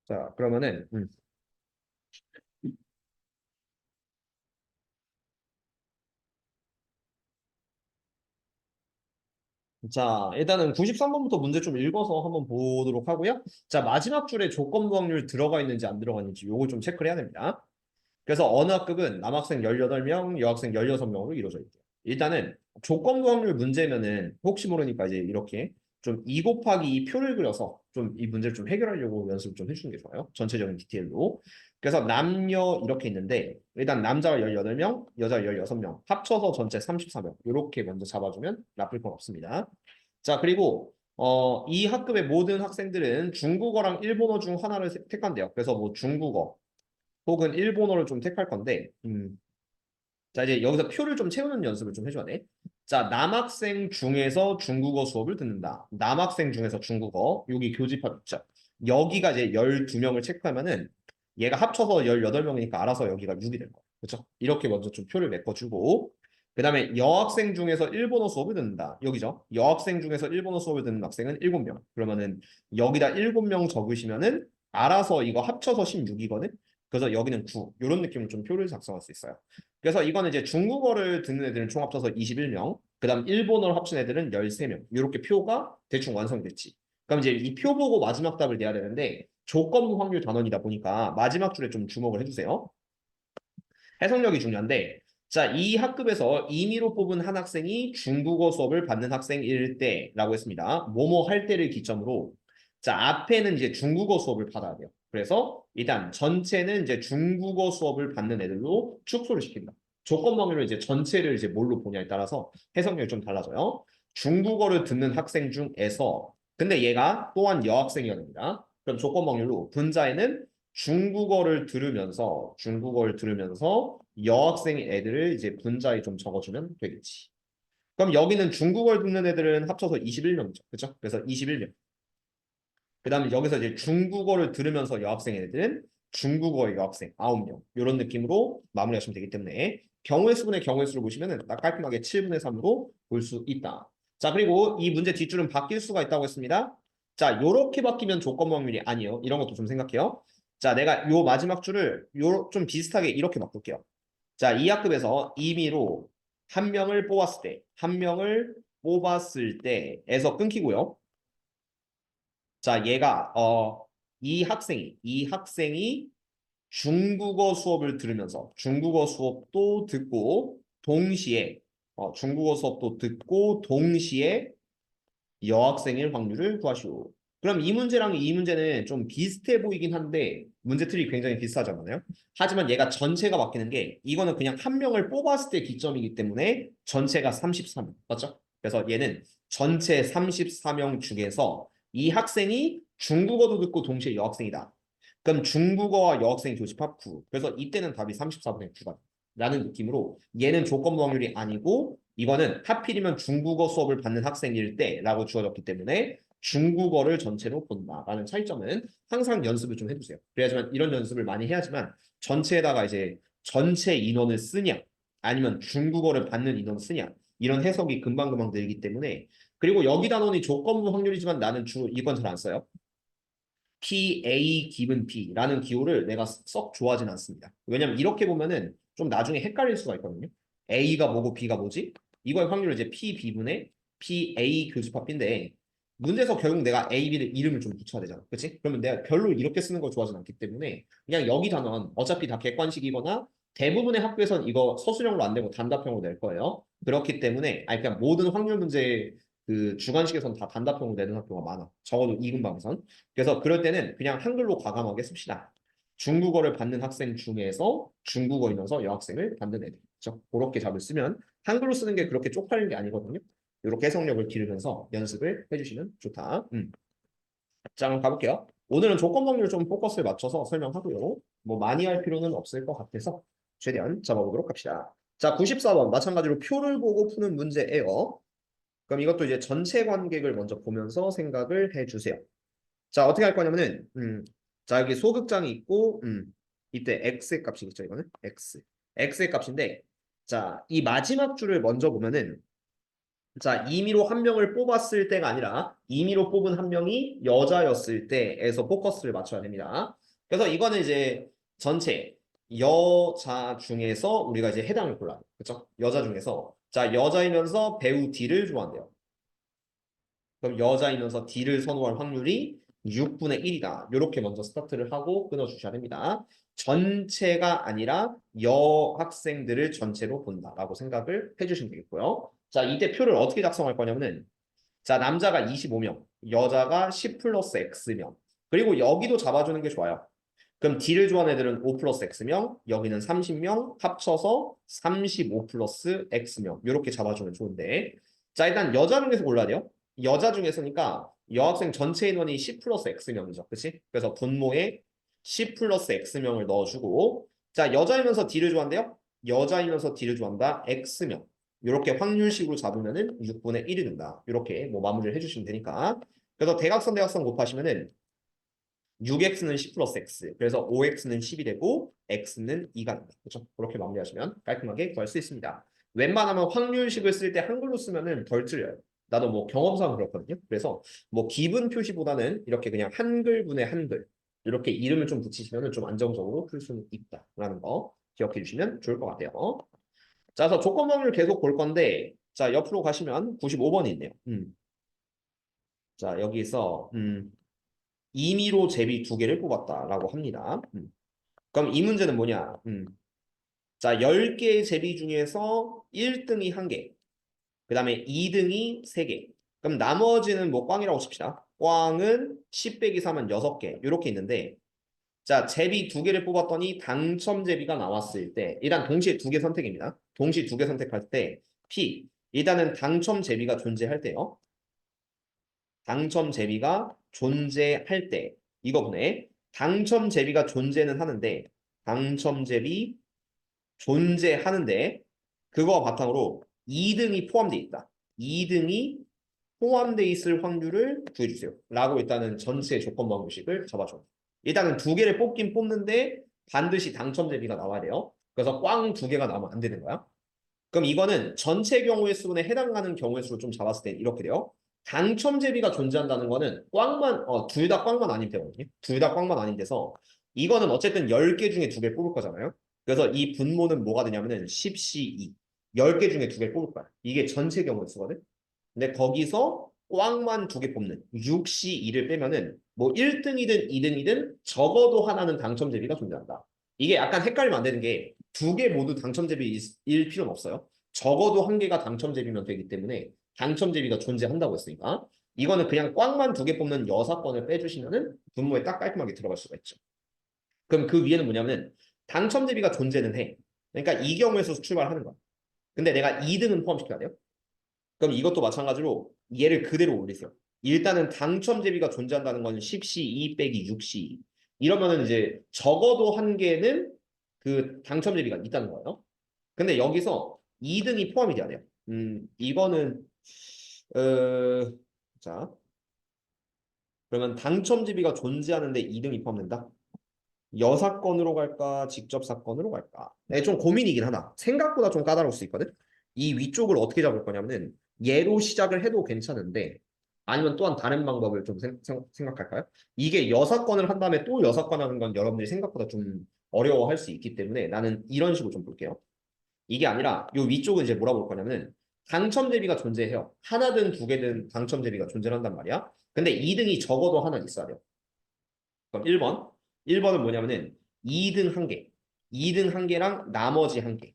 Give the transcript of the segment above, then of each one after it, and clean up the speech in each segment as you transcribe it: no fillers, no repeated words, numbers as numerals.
자, 그러면은 자, 일단은 93번부터 문제 좀 읽어서 한번 보도록 하고요. 자, 마지막 줄에 조건부 확률 들어가 있는지 안 들어가 있는지 요거 좀 체크를 해야 됩니다. 그래서 어느 학급은 남학생 18명, 여학생 16명으로 이루어져 있대요. 일단은 조건부 확률 문제면은 혹시 모르니까 이제 이렇게 좀 2 곱하기 2 표를 그려서 좀 이 문제를 좀 해결하려고 연습을 좀 해주는 게 좋아요. 전체적인 디테일로. 그래서 남녀 이렇게 있는데 일단 남자가 18명, 여자 16명, 합쳐서 전체 34명. 이렇게 먼저 잡아주면 나쁠 건 없습니다. 자, 그리고 이 학급의 모든 학생들은 중국어랑 일본어 중 하나를 택한대요. 그래서 뭐 중국어, 혹은 일본어를 좀 택할 건데, 자, 이제 여기서 표를 좀 채우는 연습을 좀 해줘야 돼. 자, 남학생 중에서 중국어 수업을 듣는다. 남학생 중에서 중국어, 여기 교집합 있죠. 여기가 이제 12명을 체크하면은 얘가 합쳐서 18명이니까 알아서 여기가 6이 될 거야. 그렇죠? 이렇게 먼저 좀 표를 메꿔주고, 그 다음에 여학생 중에서 일본어 수업을 듣는다. 여기죠. 여학생 중에서 일본어 수업을 듣는 학생은 7명. 그러면은 여기다 7명 적으시면은 알아서 이거 합쳐서 16이거든. 그래서 여기는 9. 이런 느낌으로 좀 표를 작성할 수 있어요. 그래서 이거는 이제 중국어를 듣는 애들은 총 합쳐서 21명, 그다음 일본어를 합친 애들은 13명. 이렇게 표가 대충 완성됐지. 그럼 이제 이 표 보고 마지막 답을 내야 되는데 조건부 확률 단원이다 보니까 마지막 줄에 좀 주목을 해주세요. 해석력이 중요한데, 자, 이 학급에서 임의로 뽑은 한 학생이 중국어 수업을 받는 학생일 때라고 했습니다. 뭐뭐 할 때를 기점으로, 자, 앞에는 이제 중국어 수업을 받아야 돼요. 그래서 일단 전체는 이제 중국어 수업을 받는 애들로 축소를 시킨다. 조건 확률을 이제 전체를 이제 뭘로 보냐에 따라서 해석력이 좀 달라져요. 중국어를 듣는 학생 중에서, 근데 얘가 또한 여학생이어야 됩니다. 그럼 조건 확률로 분자에는 중국어를 들으면서 여학생 애들을 이제 분자에 좀 적어주면 되겠지. 그럼 여기는 중국어를 듣는 애들은 합쳐서 21명이죠. 그렇죠? 그래서 21명. 그다음에 여기서 이제 중국어를 들으면서 여학생 애들은 중국어의 여학생 9명. 이런 느낌으로 마무리하시면 되기 때문에 경우의 수분의 경우의 수를 보시면은 딱 깔끔하게 7분의 3으로 볼 수 있다. 자, 그리고 이 문제 뒷줄은 바뀔 수가 있다고 했습니다. 자, 요렇게 바뀌면 조건 확률이 아니에요. 이런 것도 좀 생각해요. 자, 내가 요 마지막 줄을 요 좀 비슷하게 이렇게 바꿀게요. 자, 이 학급에서 임의로 한 명을 뽑았을 때에서 끊기고요. 자, 얘가 이 학생이 중국어 수업을 들으면서 중국어 수업도 듣고 동시에 중국어 수업도 듣고 동시에 여학생일 확률을 구하시오. 그럼 이 문제랑 이 문제는 좀 비슷해 보이긴 한데 문제 틀이 굉장히 비슷하잖아요. 하지만 얘가 전체가 바뀌는 게 이거는 그냥 한 명을 뽑았을 때 기점이기 때문에 전체가 33명. 맞죠? 그래서 얘는 전체 34명 중에서 이 학생이 중국어도 듣고 동시에 여학생이다. 그럼 중국어와 여학생 교집합 9. 그래서 이때는 답이 34분의 9가 라는 느낌으로 얘는 조건부 확률이 아니고 이거는 하필이면 중국어 수업을 받는 학생일 때라고 주어졌기 때문에 중국어를 전체로 본다라는 차이점은 항상 연습을 좀 해두세요. 그래야지만 이런 연습을 많이 해야지만 전체에다가 이제 전체 인원을 쓰냐 아니면 중국어를 받는 인원을 쓰냐 이런 해석이 금방금방 늘기 때문에 그리고 여기 단원이 조건부 확률이지만 나는 주로 이건 잘 안 써요. PA 기분 B라는 기호를 내가 썩 좋아하진 않습니다. 왜냐면 이렇게 보면은 좀 나중에 헷갈릴 수가 있거든요. A가 뭐고 B가 뭐지? 이거의 확률을 이제 P B분의 PA 교집합 B인데 문제에서 결국 내가 A, B를 이름을 좀 붙여야 되잖아. 그치? 그러면 내가 별로 이렇게 쓰는 걸 좋아하진 않기 때문에 그냥 여기 단원 어차피 다 객관식이거나 대부분의 학교에서는 이거 서술형으로 안 되고 단답형으로 낼 거예요. 그렇기 때문에 아니 그냥 모든 확률 문제 그 주관식에서는 다 단답형으로 내는 학교가 많아. 적어도 이근방에선. 그래서 그럴 때는 그냥 한글로 과감하게 씁시다. 중국어를 받는 학생 중에서 중국어이면서 여학생을 받는 애들. 그렇죠? 그렇게 잡을 쓰면 한글로 쓰는 게 그렇게 쪽팔린 게 아니거든요. 이렇게 해석력을 기르면서 연습을 해주시면 좋다. 자, 그럼 가볼게요. 오늘은 조건 확률 좀 포커스를 맞춰서 설명하고요. 뭐 많이 할 필요는 없을 것 같아서 최대한 잡아보도록 합시다. 자, 94번 마찬가지로 표를 보고 푸는 문제예요. 그럼 이것도 이제 전체 관객을 먼저 보면서 생각을 해주세요. 자, 어떻게 할 거냐면은, 자, 여기 소극장이 있고, 이때 x의 값이겠죠, 이거는? x. x의 값인데, 자, 이 마지막 줄을 먼저 보면은, 자, 임의로 한 명을 뽑았을 때가 아니라 임의로 뽑은 한 명이 여자였을 때에서 포커스를 맞춰야 됩니다. 그래서 이거는 이제 전체 여자 중에서 우리가 이제 해당을 골라요. 그렇죠? 여자 중에서 자, 여자이면서 배우 D를 좋아한대요. 그럼 여자이면서 D를 선호할 확률이 6분의 1이다. 이렇게 먼저 스타트를 하고 끊어주셔야 됩니다. 전체가 아니라 여학생들을 전체로 본다라고 생각을 해주시면 되겠고요. 자, 이때 표를 어떻게 작성할 거냐면은 자, 남자가 25명, 여자가 10 플러스 X명. 그리고 여기도 잡아주는 게 좋아요. 그럼 D를 좋아하는 애들은 5 플러스 X명, 여기는 30명, 합쳐서 35 플러스 X명. 이렇게 잡아주면 좋은데. 자, 일단 여자 중에서 골라야 돼요. 여자 중에서니까 여학생 전체 인원이 10 플러스 X명이죠. 그치? 그래서 분모에 10 플러스 X명을 넣어주고, 자, 여자이면서 D를 좋아한대요. 여자이면서 D를 좋아한다. X명. 이렇게 확률식으로 잡으면은 6분의 1이 된다. 이렇게 뭐 마무리를 해주시면 되니까. 그래서 대각선 곱하시면은 6x는 10 플러스 x. 그래서 5x는 10이 되고 x는 2가 된다. 그렇죠? 그렇게 마무리하시면 깔끔하게 구할 수 있습니다. 웬만하면 확률식을 쓸 때 한글로 쓰면은 덜 틀려요. 나도 뭐 경험상 그렇거든요. 그래서 뭐 기분 표시보다는 이렇게 그냥 한글분의 한글 이렇게 이름을 좀 붙이시면은 좀 안정적으로 풀 수는 있다라는 거 기억해 주시면 좋을 것 같아요. 자, 그래서 조건 확률 계속 볼 건데 자, 옆으로 가시면 95번이 있네요. 자, 여기서 임의로 제비 2개를 뽑았다라고 합니다. 그럼 이 문제는 뭐냐? 자, 10개의 제비 중에서 1등이 1개, 그 다음에 2등이 3개. 그럼 나머지는 뭐 꽝이라고 칩시다. 꽝은 10 빼기 3은 6개 이렇게 있는데 자, 제비 2개를 뽑았더니 당첨 제비가 나왔을 때 일단 동시에 2개 선택입니다. 동시에 2개 선택할 때 P 일단은 당첨 제비가 존재할 때요. 당첨 제비가 존재할 때 이거 보네. 당첨 제비가 존재는 하는데 당첨 제비 존재하는데 그거 바탕으로 2등이 포함되어 있다. 2등이 포함되어 있을 확률을 구해주세요. 라고 일단은 전체 조건 방식을 잡아줘. 일단은 2개를 뽑긴 뽑는데 반드시 당첨 제비가 나와야 돼요. 그래서 꽝 2개가 나오면 안 되는 거야. 그럼 이거는 전체 경우의 수분에 해당하는 경우의 수를 좀 잡았을 때 이렇게 돼요. 당첨 제비가 존재한다는 거는 꽝만 둘 다 꽝만 아닌 되거든요. 둘 다 꽝만 아닌 데서 이거는 어쨌든 10개 중에 2개 뽑을 거잖아요. 그래서 이 분모는 뭐가 되냐면은 10C2. 10개 중에 2개 뽑을 거야. 이게 전체 경우의 수거든. 근데 거기서 꽝만 2개 뽑는 6C2를 빼면은 뭐 1등이든 2등이든 적어도 하나는 당첨 제비가 존재한다. 이게 약간 헷갈리면 안 되는 게 2개 모두 당첨 제비일 필요는 없어요. 적어도 1개가 당첨 제비면 되기 때문에 당첨 제비가 존재한다고 했으니까 이거는 그냥 꽝만 2개 뽑는 여사건을 빼주시면은 분모에 딱 깔끔하게 들어갈 수가 있죠. 그럼 그 위에는 뭐냐면은 당첨 제비가 존재는 해. 그러니까 이 경우에서 출발하는 거야. 근데 내가 2등은 포함시켜야 돼요. 그럼 이것도 마찬가지로 얘를 그대로 올리세요. 일단은 당첨 제비가 존재한다는 건 10C2 빼기 6C2. 이러면은 이제 적어도 1개는 그 당첨 제비가 있다는 거예요. 근데 여기서 2등이 포함이 돼야 돼요. 이거는 자 그러면 당첨 제비가 존재하는데 2등이 포함된다. 여사건으로 갈까 직접 사건으로 갈까? 네, 좀 고민이긴 하다. 생각보다 좀 까다로울 수 있거든. 이 위쪽을 어떻게 잡을 거냐면은 얘로 시작을 해도 괜찮은데 아니면 또한 다른 방법을 좀 생각할까요? 이게 여사건을 한 다음에 또 여사건 하는 건 여러분들이 생각보다 좀 어려워할 수 있기 때문에 나는 이런 식으로 좀 볼게요. 이게 아니라 요 위쪽은 이제 뭐라고 볼 거냐면은 당첨 대비가 존재해요. 하나든 2개든 당첨 대비가 존재한단 말이야. 근데 2등이 적어도 하나 있어야 돼요. 그럼 1번. 1번은 뭐냐면은 2등 1개. 2등 1개랑 나머지 1개.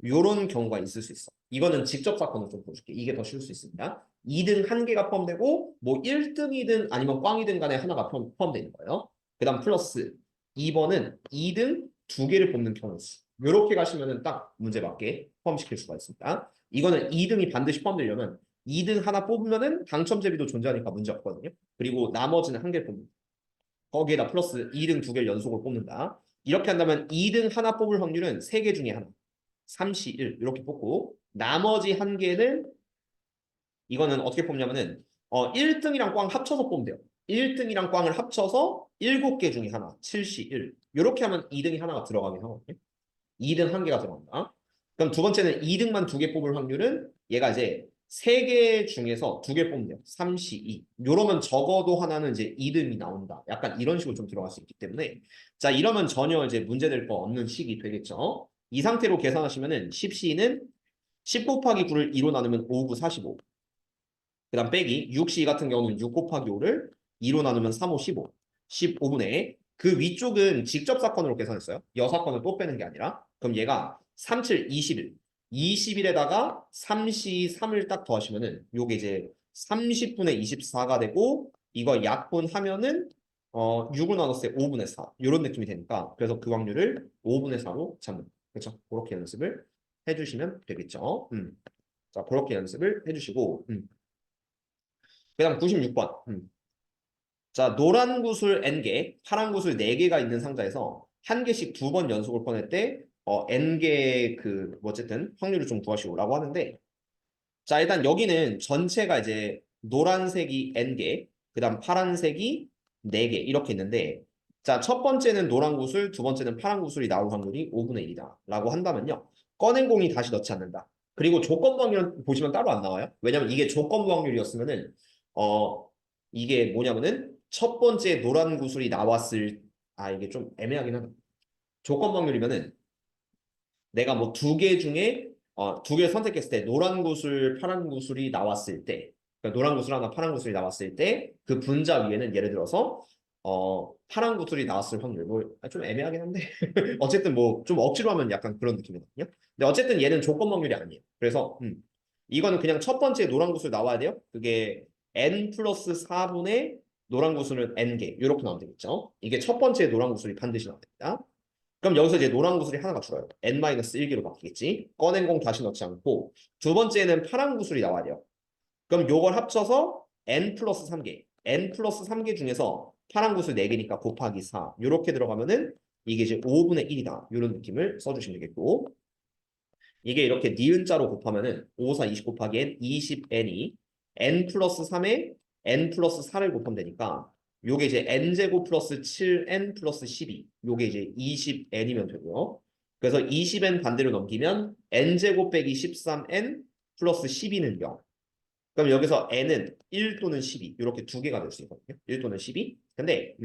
요런 경우가 있을 수 있어. 이거는 직접 사건을 좀 보여줄게. 이게 더 쉬울 수 있습니다. 2등 1개가 포함되고 뭐 1등이든 아니면 꽝이든 간에 하나가 포함되어 있는 거예요. 그 다음 플러스 2번은 2등 2개를 뽑는 경우 있어. 요렇게 가시면은 딱 문제 맞게 포함시킬 수가 있습니다. 이거는 2등이 반드시 포함되려면 2등 하나 뽑으면은 당첨 제비도 존재하니까 문제 없거든요. 그리고 나머지는 1개 뽑는다. 거기에다 플러스 2등 2개를 연속으로 뽑는다. 이렇게 한다면 2등 하나 뽑을 확률은 3개 중에 하나. 3시 1 이렇게 뽑고 나머지 1개는 이거는 어떻게 뽑냐면은 1등이랑 꽝 합쳐서 뽑으면 돼요. 1등이랑 꽝을 합쳐서 7개 중에 하나. 7시 1 이렇게 하면 2등이 하나가 들어가긴 하거든요. 2등 1개가 들어간다. 그럼 두 번째는 2등만 2개 뽑을 확률은 얘가 이제 세 개 중에서 두 개 뽑으면 돼요. 3시 2. 요러면 적어도 하나는 이제 이름이 나온다. 약간 이런 식으로 좀 들어갈 수 있기 때문에 자, 이러면 전혀 이제 문제될 거 없는 식이 되겠죠. 이 상태로 계산하시면은 10C는 10 곱하기 9를 2로 나누면 5, 9, 45. 그다음 빼기 6C 같은 경우는 6 곱하기 5를 2로 나누면 3, 5, 15. 15분의 그 위쪽은 직접 사건으로 계산했어요. 여사건을 또 빼는 게 아니라. 그럼 얘가 3, 7, 21. 21에다가 3C 3을 딱 더하시면은 요게 이제 30분의 24가 되고 이거 약분하면은 6을 나눴을 때 5분의 4. 이런 느낌이 되니까 그래서 그 확률을 5분의 4로 잡는. 그렇죠? 그렇게 연습을 해주시면 되겠죠. 자, 그렇게 연습을 해주시고 그다음 96번. 자, 노란 구슬 N개, 파란 구슬 4개가 있는 상자에서 한 개씩 2번 연속을 꺼낼 때 N개 뭐 어쨌든 확률을 좀 구하시오라고 하는데 자, 일단 여기는 전체가 이제 노란색이 N개, 그다음 파란색이 4개 이렇게 있는데 자, 첫 번째는 노란 구슬, 두 번째는 파란 구슬이 나올 확률이 5분의 1이다 라고 한다면요. 꺼낸 공이 다시 넣지 않는다. 그리고 조건부 확률 보시면 따로 안 나와요. 왜냐면 이게 조건부 확률이었으면은 이게 뭐냐면은 첫 번째 노란 구슬이 나왔을 이게 좀 애매하긴 하다. 조건부 확률이면은 내가 뭐 2개 중에 2개를 선택했을 때 노란 구슬, 파란 구슬이 나왔을 때 그러니까 노란 구슬 하나, 파란 구슬이 나왔을 때 그 분자 위에는 예를 들어서 파란 구슬이 나왔을 확률 좀 애매하긴 한데 어쨌든 뭐 좀 억지로 하면 약간 그런 느낌이거든요. 근데 어쨌든 얘는 조건 확률이 아니에요. 그래서 이거는 그냥 첫 번째 노란 구슬 나와야 돼요. 그게 n 플러스 4분의 노란 구슬은 n개 이렇게 나오면 되겠죠. 이게 첫 번째 노란 구슬이 반드시 나와야 됩니다. 그럼 여기서 이제 노란 구슬이 하나가 줄어요. n-1개로 바뀌겠지. 꺼낸 공 다시 넣지 않고 두 번째는 파란 구슬이 나와야 돼요. 그럼 요걸 합쳐서 n 플러스 3개. n 플러스 3개 중에서 파란 구슬 4개니까 곱하기 4. 요렇게 들어가면은 이게 이제 5분의 1이다. 이런 느낌을 써주시면 되겠고 이게 이렇게 니은자로 곱하면은 5, 4, 20 곱하기 n, 20n이 n 플러스 3에 n 플러스 4를 곱하면 되니까 요게 이제 n제곱 플러스 7n 플러스 12 요게 이제 20n이면 되고요. 그래서 20n 반대로 넘기면 n제곱 빼기 13n 플러스 12는 0. 그럼 여기서 n은 1 또는 12 이렇게 두 개가 될 수 있거든요. 1 또는 12. 근데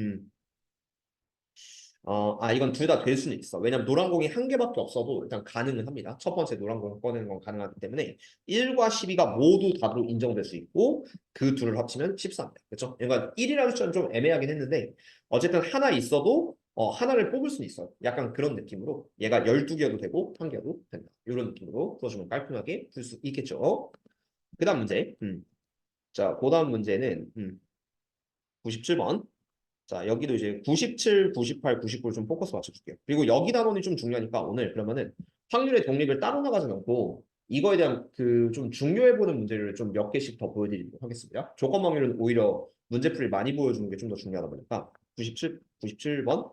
이건 둘 다 될 수는 있어. 왜냐면 노란 공이 한 개밖에 없어도 일단 가능은 합니다. 첫 번째 노란 공을 꺼내는 건 가능하기 때문에 1과 12가 모두 답으로 인정될 수 있고 그 둘을 합치면 13입니다. 그렇죠? 그러니까 1이라는 숫자는 좀 애매하긴 했는데 어쨌든 하나 있어도 하나를 뽑을 수는 있어요. 약간 그런 느낌으로 얘가 12개여도 되고 1개여도 된다. 이런 느낌으로 풀어주면 깔끔하게 풀 수 있겠죠. 그 다음 문제. 자, 그 다음 문제는 97번. 자, 여기도 이제 97, 98, 99를 좀 포커스 맞춰줄게요. 그리고 여기 단원이 좀 중요하니까 오늘 그러면은 확률의 독립을 따로 나가지 않고 이거에 대한 그 좀 중요해 보는 문제를 좀 몇 개씩 더 보여드리도록 하겠습니다. 조건 확률은 오히려 문제풀이 많이 보여주는 게 좀 더 중요하다 보니까 97번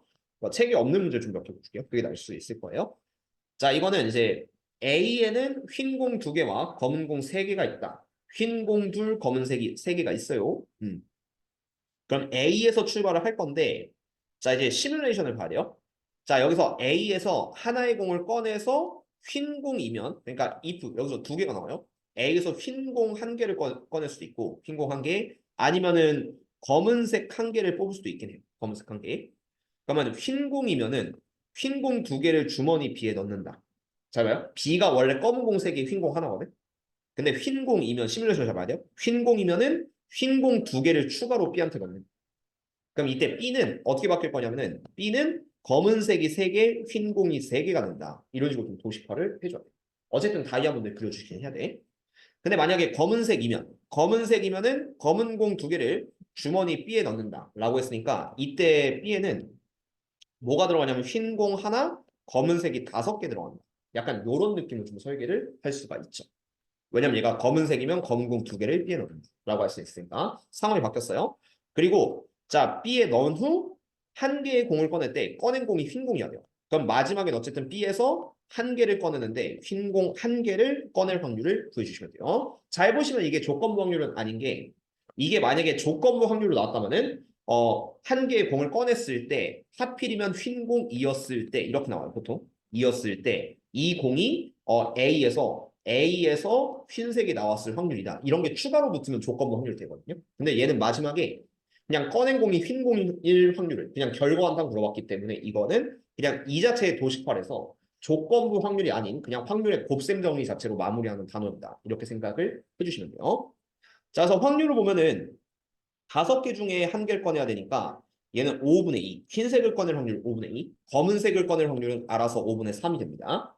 책이 없는 문제 좀 몇 개 볼게요. 그게 날 수 있을 거예요. 자, 이거는 이제 A에는 흰 공 2개와 검은 공 3개가 있다. 흰 공 둘, 검은 색이 3개가 있어요. 그럼 A에서 출발을 할 건데 자 이제 시뮬레이션을 봐야 돼요. 자 여기서 A에서 하나의 공을 꺼내서 흰 공이면 그러니까 if 여기서 두 개가 나와요. A에서 흰 공 한 개를 꺼낼 수도 있고 흰 공 한 개 아니면은 검은색 한 개를 뽑을 수도 있긴 해요. 검은색 한 개. 그러면 흰 공이면은 흰 공 2개를 주머니 B에 넣는다. 잘 봐요. B가 원래 검은 공 3개, 흰 공 하나거든. 근데 흰 공이면 시뮬레이션을 잡아야 돼요. 흰 공이면은 흰 공 2개를 추가로 B한테 넣는. 그럼 이때 B는 어떻게 바뀔 거냐면은 B는 검은색이 3개, 흰 공이 3개가 된다. 이런 식으로 좀 도식화를 해줘야 돼. 어쨌든 다이아몬드를 그려주시긴 해야 돼. 근데 만약에 검은색이면은 검은 공 2개를 주머니 B에 넣는다. 라고 했으니까 이때 B에는 뭐가 들어가냐면 흰 공 하나, 검은색이 5개 들어간다. 약간 이런 느낌으로 좀 설계를 할 수가 있죠. 왜냐면 얘가 검은색이면 검은 공 2개를 B에 넣는다. 라고 할 수 있으니까 상황이 바뀌었어요. 그리고 자 B에 넣은 후 한 개의 공을 꺼낼 때 꺼낸 공이 흰 공이어야 돼요. 그럼 마지막엔 어쨌든 B에서 한 개를 꺼내는데 흰 공 한 개를 꺼낼 확률을 구해주시면 돼요. 잘 보시면 이게 조건부 확률은 아닌 게 이게 만약에 조건부 확률로 나왔다면은 한 개의 공을 꺼냈을 때 하필이면 흰 공이었을 때 이렇게 나와요 보통 이었을 때 이 공이 A에서 A에서 흰색이 나왔을 확률이다. 이런 게 추가로 붙으면 조건부 확률이 되거든요. 근데 얘는 마지막에 그냥 꺼낸 공이 흰 공일 확률을 그냥 결과한당 물어봤기 때문에 이거는 그냥 이 자체의 도식화해서 조건부 확률이 아닌 그냥 확률의 곱셈 정리 자체로 마무리하는 단어입니다. 이렇게 생각을 해주시면 돼요. 자, 그래서 확률을 보면은 5개 중에 한 개를 꺼내야 되니까 얘는 5분의 2, 흰색을 꺼낼 확률 5분의 2, 검은색을 꺼낼 확률은 알아서 5분의 3이 됩니다.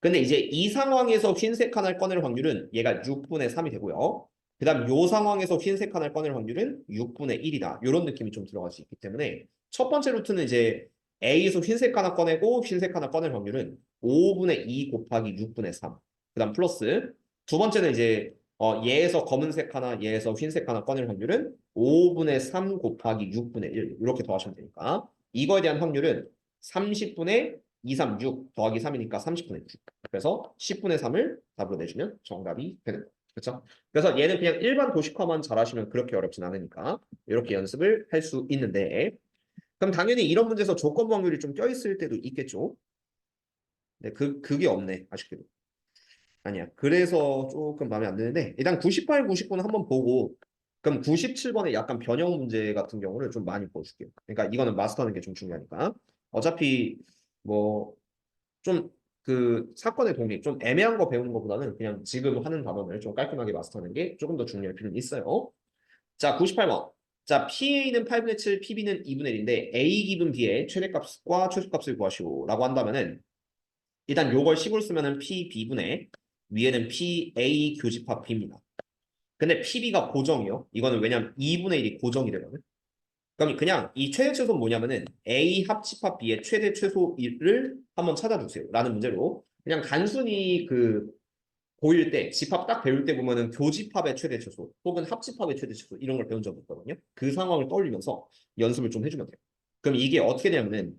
근데 이제 이 상황에서 흰색 하나를 꺼낼 확률은 얘가 6분의 3이 되고요. 그 다음 요 상황에서 흰색 하나를 꺼낼 확률은 6분의 1이다. 이런 느낌이 좀 들어갈 수 있기 때문에 첫 번째 루트는 이제 A에서 흰색 하나 꺼내고 흰색 하나 꺼낼 확률은 5분의 2 곱하기 6분의 3. 그 다음 플러스 두 번째는 이제 얘에서 검은색 하나, 얘에서 흰색 하나 꺼낼 확률은 5분의 3 곱하기 6분의 1 이렇게 더하시면 되니까 이거에 대한 확률은 30분의 2, 3, 6 더하기 3이니까 30분의 6. 그래서 10분의 3을 답으로 내주면 정답이 되는 거예요. 그렇죠? 그래서 얘는 그냥 일반 도식화만 잘하시면 그렇게 어렵진 않으니까 이렇게 연습을 할 수 있는데 그럼 당연히 이런 문제에서 조건부 확률이 좀 껴있을 때도 있겠죠. 네, 그게 없네. 아쉽게도. 아니야. 그래서 조금 마음에 안 드는데 일단 98, 99는 한번 보고 그럼 97번에 약간 변형 문제 같은 경우를 좀 많이 보여줄게요. 그러니까 이거는 마스터하는 게 좀 중요하니까. 어차피 뭐 좀 그 사건의 독립 좀 애매한 거 배우는 것보다는 그냥 지금 하는 단원을 좀 깔끔하게 마스터하는 게 조금 더 중요할 필요는 있어요. 자, 98번. 자, PA는 8분의 7, PB는 2분의 1인데 A 기분 B의 최대값과 최소값을 구하시오 라고 한다면은 일단 요걸 식으로 쓰면은 PB분의 위에는 PA 교집합 B입니다. 근데 PB가 고정이요. 이거는 왜냐면 2분의 1이 고정이 되거든. 그럼 그냥 이 최대 최소는 뭐냐면은 A 합집합 B의 최대 최소를 한번 찾아주세요. 라는 문제로 그냥 단순히 그 고일 때 집합 딱 배울 때 보면은 교집합의 최대 최소 혹은 합집합의 최대 최소 이런 걸 배운 적이 있거든요. 그 상황을 떠올리면서 연습을 좀 해주면 돼요. 그럼 이게 어떻게 되냐면은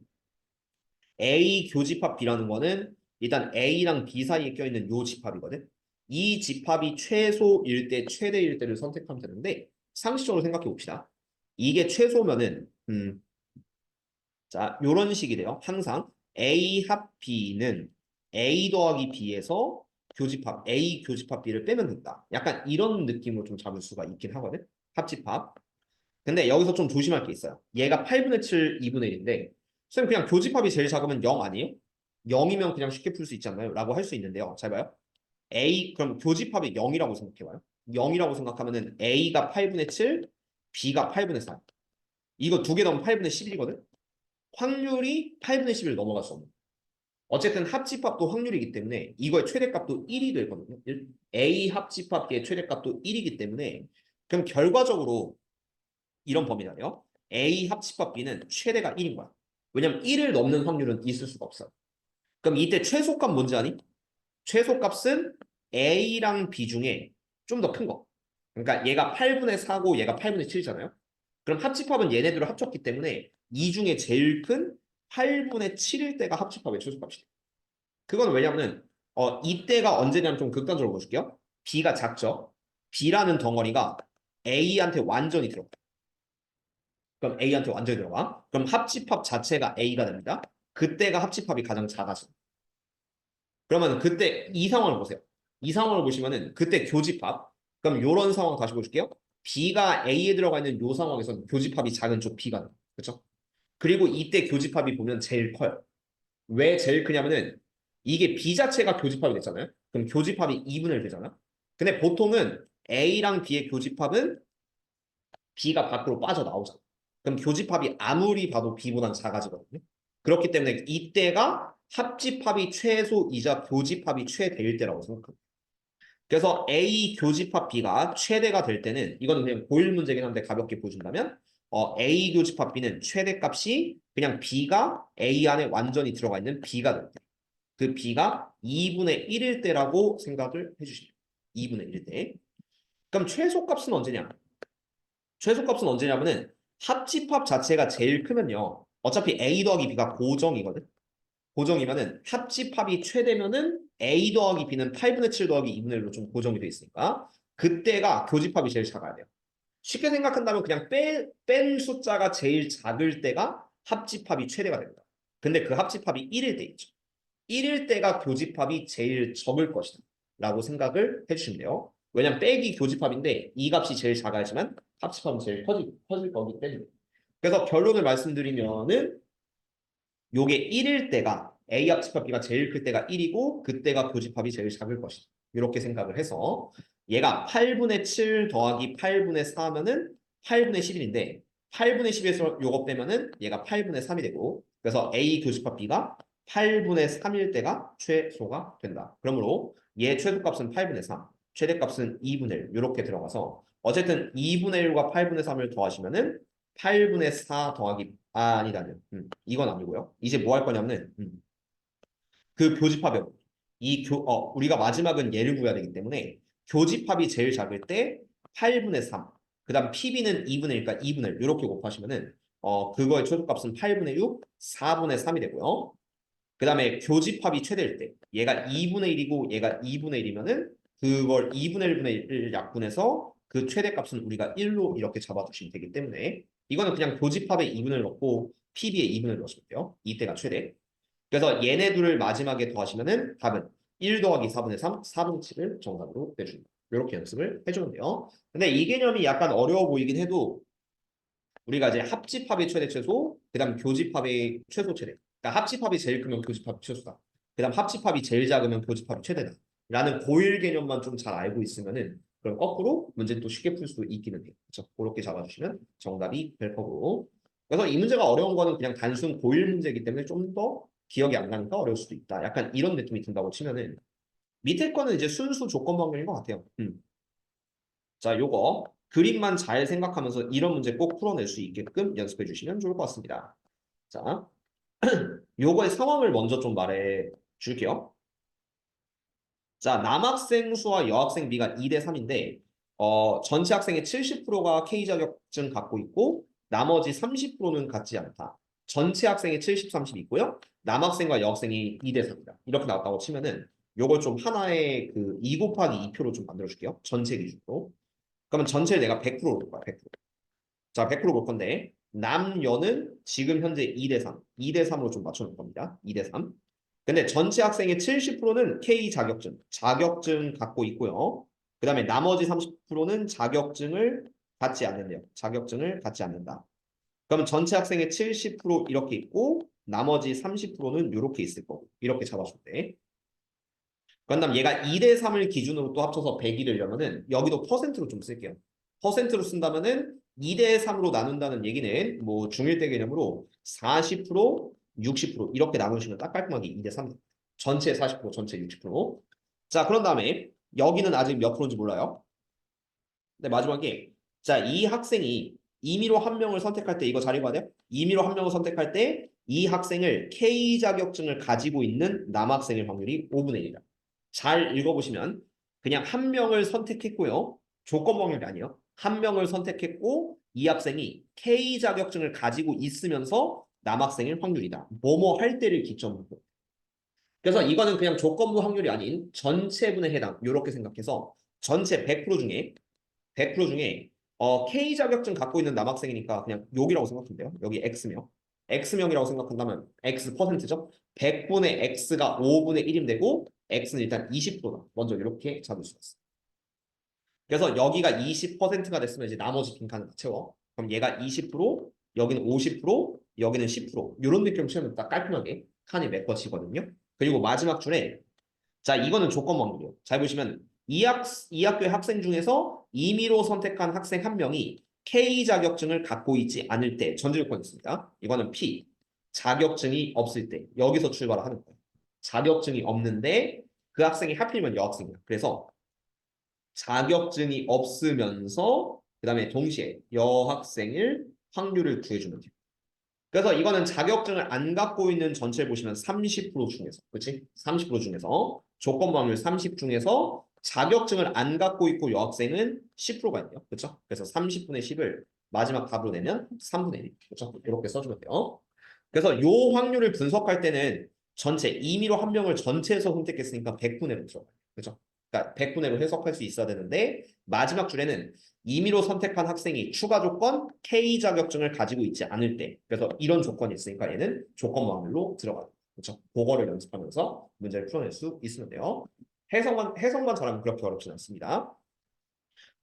A 교집합 B라는 거는 일단 A랑 B 사이에 껴있는 요 집합이거든. 이 집합이 최소일 때 최대일 때를 선택하면 되는데 상식적으로 생각해 봅시다. 이게 최소면은 자, 요런 식이 돼요. 항상 A 합 B는 A 더하기 B에서 교집합 A 교집합 B를 빼면 된다. 약간 이런 느낌으로 좀 잡을 수가 있긴 하거든. 합집합. 근데 여기서 좀 조심할 게 있어요. 얘가 8분의 7, 2분의 1인데 선생님 그냥 교집합이 제일 작으면 0 아니에요? 0이면 그냥 쉽게 풀 수 있지 않나요? 라고 할 수 있는데요. 잘 봐요. A 그럼 교집합이 0이라고 생각해봐요. 0이라고 생각하면은 A가 8분의 7, B가 8분의 3. 이거 두 개 더하면 8분의 11이거든. 확률이 8분의 11을 넘어갈 수 없는. 어쨌든 합집합도 확률이기 때문에 이거의 최대값도 1이 되거든요. A 합집합의 최대값도 1이기 때문에 그럼 결과적으로 이런 범위잖아요. A 합집합 B는 최대가 1인 거야. 왜냐면 1을 넘는 확률은 있을 수가 없어. 그럼 이때 최소값 뭔지 아니? 최소값은 A랑 B 중에 좀 더 큰 거. 그러니까 얘가 8분의 4고 얘가 8분의 7이잖아요. 그럼 합집합은 얘네들을 합쳤기 때문에 이 중에 제일 큰 8분의 7일 때가 합집합의 최소값이에요. 그건 왜냐면 이때가 언제냐면 좀 극단적으로 보여줄게요. B가 작죠. B라는 덩어리가 A한테 완전히 들어가. 그럼 A한테 완전히 들어가. 그럼 합집합 자체가 A가 됩니다. 그때가 합집합이 가장 작아져. 그러면 그때 이 상황을 보세요. 이 상황을 보시면은 그때 교집합. 그럼 요런 상황 다시 보여줄게요. B가 A에 들어가 있는 요 상황에서는 교집합이 작은 쪽 B가 돼요. 그렇죠? 그리고 이때 교집합이 보면 제일 커요. 왜 제일 크냐면은 이게 B 자체가 교집합이 됐잖아요. 그럼 교집합이 2분의 1 되잖아. 근데 보통은 A랑 B의 교집합은 B가 밖으로 빠져나오잖아. 그럼 교집합이 아무리 봐도 B보단 작아지거든요. 그렇기 때문에 이때가 합집합이 최소이자 교집합이 최대일 때라고 생각합니다. 그래서 A 교집합 B가 최대가 될 때는 이거는 그냥 고일 문제긴 한데 가볍게 보여준다면 A 교집합 B는 최대값이 그냥 B가 A 안에 완전히 들어가 있는 B가 될 때. 그 B가 2분의 1일 때라고 생각을 해주시면 2분의 1일 때. 그럼 최소값은 언제냐? 최소값은 언제냐면은 합집합 자체가 제일 크면요. 어차피 A 더하기 B가 고정이거든. 고정이면은 합집합이 최대면은 A 더하기 B는 8분의 7 더하기 2분의 1로 좀 고정이 돼 있으니까 그때가 교집합이 제일 작아야 돼요. 쉽게 생각한다면 그냥 뺀 숫자가 제일 작을 때가 합집합이 최대가 됩니다. 근데 그 합집합이 1일 때 있죠. 1일 때가 교집합이 제일 적을 것이다. 라고 생각을 해주시면 돼요. 왜냐면 빼기 교집합인데 이 값이 제일 작아야지만 합집합은 제일 커질 거기 때문에. 그래서 결론을 말씀드리면은 요게 1일 때가 A 합집합 B가 제일 클 때가 1이고 그때가 교집합이 제일 작을 것이다. 이렇게 생각을 해서 얘가 8분의 7 더하기 8분의 4면은 8분의 11인데 8분의 10에서 요거 빼면은 얘가 8분의 3이 되고 그래서 A 교집합 B가 8분의 3일 때가 최소가 된다. 그러므로 얘 최소값은 8분의 3, 최대값은 2분의 1 이렇게 들어가서 어쨌든 2분의 1과 8분의 3을 더하시면은 8분의 4 더하기 아니다요. 이건 아니고요. 이제 뭐 할 거냐면은 그 교집합이 우리가 마지막은 얘를 구해야 되기 때문에 교집합이 제일 작을 때 8분의 3. 그다음 PB는 2분의 1, 그러니까 2분의 1 이렇게 곱하시면은 그거의 최소값은 8분의 6, 4분의 3이 되고요. 그다음에 교집합이 최대일 때 얘가 2분의 1이고 얘가 2분의 1이면은 그걸 2분의 1분의 1 약분해서 그 최대값은 우리가 1로 이렇게 잡아주시면 되기 때문에 이거는 그냥 교집합에 2분의 1 넣고 PB에 2분의 1 넣으시면 돼요. 이때가 최대. 그래서 얘네 둘을 마지막에 더하시면은 답은 1 더하기 4분의 3, 4분의 7을 정답으로 내줍니다. 이렇게 연습을 해주는데요. 근데 이 개념이 약간 어려워 보이긴 해도 우리가 이제 합집합의 최대 최소, 그다음 교집합의 최소 최대. 그러니까 합집합이 제일 크면 교집합이 최소다. 그다음 합집합이 제일 작으면 교집합이 최대다. 라는 고일 개념만 좀 잘 알고 있으면은 그럼 거꾸로 문제는 또 쉽게 풀 수 있기는 해요. 그렇죠? 그렇게 잡아주시면 정답이 될 거고. 그래서 이 문제가 어려운 거는 그냥 단순 고일 문제이기 때문에 좀 더 기억이 안 나니까 어려울 수도 있다. 약간 이런 느낌이 든다고 치면은 밑에 거는 이제 순수 조건 반경인 것 같아요. 자, 요거 그림만 잘 생각하면서 이런 문제 꼭 풀어낼 수 있게끔 연습해 주시면 좋을 것 같습니다. 자, 요거의 상황을 먼저 좀 말해 줄게요. 자, 남학생 수와 여학생 비가 2대 3인데 전체 학생의 70%가 K 자격증 갖고 있고 나머지 30%는 갖지 않다. 전체 학생의 70, 30이 있고요. 남학생과 여학생이 2대 3이다. 이렇게 나왔다고 치면은 요걸 좀 하나의 그 2 곱하기 2표로 좀 만들어 줄게요. 전체 기준으로. 그러면 전체를 내가 100%로 볼 거야. 100%. 자, 100%볼 건데 남여는 지금 현재 2대 3, 2대 3으로 좀 맞춰놓을 겁니다. 2대 3. 근데 전체 학생의 70%는 K 자격증 갖고 있고요. 그 다음에 나머지 30%는 자격증을 갖지 않는데요. 자격증을 갖지 않는다. 그러면 전체 학생의 70% 이렇게 있고 나머지 30%는 이렇게 있을 거고 이렇게 잡아줄 때. 그다음 얘가 2대 3을 기준으로 또 합쳐서 100이 되려면은 여기도 퍼센트로 좀 쓸게요. 퍼센트로 쓴다면은 2대 3으로 나눈다는 얘기는 뭐 중1 때 개념으로 40%, 60% 이렇게 나누시면 딱 깔끔하게 2대 3. 전체 40%, 전체 60%. 자, 그런 다음에 여기는 아직 몇 프로인지 몰라요. 근데 마지막에 자, 이 학생이 임의로 한 명을 선택할 때 이거 잘 읽어야 돼요. 임의로 한 명을 선택할 때 이 학생을 K 자격증을 가지고 있는 남학생의 확률이 5분의 1이다. 잘 읽어보시면 그냥 한 명을 선택했고요. 조건 확률이 아니에요. 한 명을 선택했고 이 학생이 K 자격증을 가지고 있으면서 남학생의 확률이다. 뭐뭐 할 때를 기점으로. 그래서 이거는 그냥 조건부 확률이 아닌 전체분에 해당. 이렇게 생각해서 전체 100% 중에 K 자격증 갖고 있는 남학생이니까 그냥 여기라고 생각하면 돼요. 여기 X명. X명이라고 생각한다면 X 퍼센트죠. 100분의 X가 5분의 1이면 되고 X는 일단 20%다. 먼저 이렇게 잡을 수가 있어. 그래서 여기가 20%가 됐으면 이제 나머지 빈칸을 다 채워. 그럼 얘가 20%, 여기는 50%, 여기는 10%. 이런 느낌 채우면 딱 깔끔하게 칸이 메꿔지거든요. 그리고 마지막 줄에 자, 이거는 조건 확률이에요. 잘 보시면 이 학교의 학생 중에서 임의로 선택한 학생 한 명이 K 자격증을 갖고 있지 않을 때 전제 조건이 있습니다. 이거는 P. 자격증이 없을 때 여기서 출발을 하는 거예요. 자격증이 없는데 그 학생이 하필이면 여학생이야. 그래서 자격증이 없으면서 그다음에 동시에 여학생일 확률을 구해주면 돼요. 그래서 이거는 자격증을 안 갖고 있는 전체를 보시면 30% 중에서, 그렇지? 30% 중에서 조건 확률 30 중에서 자격증을 안 갖고 있고 여학생은 10%가 있네요. 그렇죠? 그래서 30분의 10을 마지막 답으로 내면 3분의 1. 그렇죠? 이렇게 써주면 돼요. 그래서 요 확률을 분석할 때는 전체 임의로 한 명을 전체에서 선택했으니까 100분의 1로 들어가요. 그렇죠? 그러니까 100분의 1로 해석할 수 있어야 되는데 마지막 줄에는 임의로 선택한 학생이 추가 조건 K 자격증을 가지고 있지 않을 때 그래서 이런 조건이 있으니까 얘는 조건 확률로 들어가요. 그렇죠? 그거를 연습하면서 문제를 풀어낼 수 있으면 돼요. 해석만 잘하면 그렇게 어렵진 않습니다.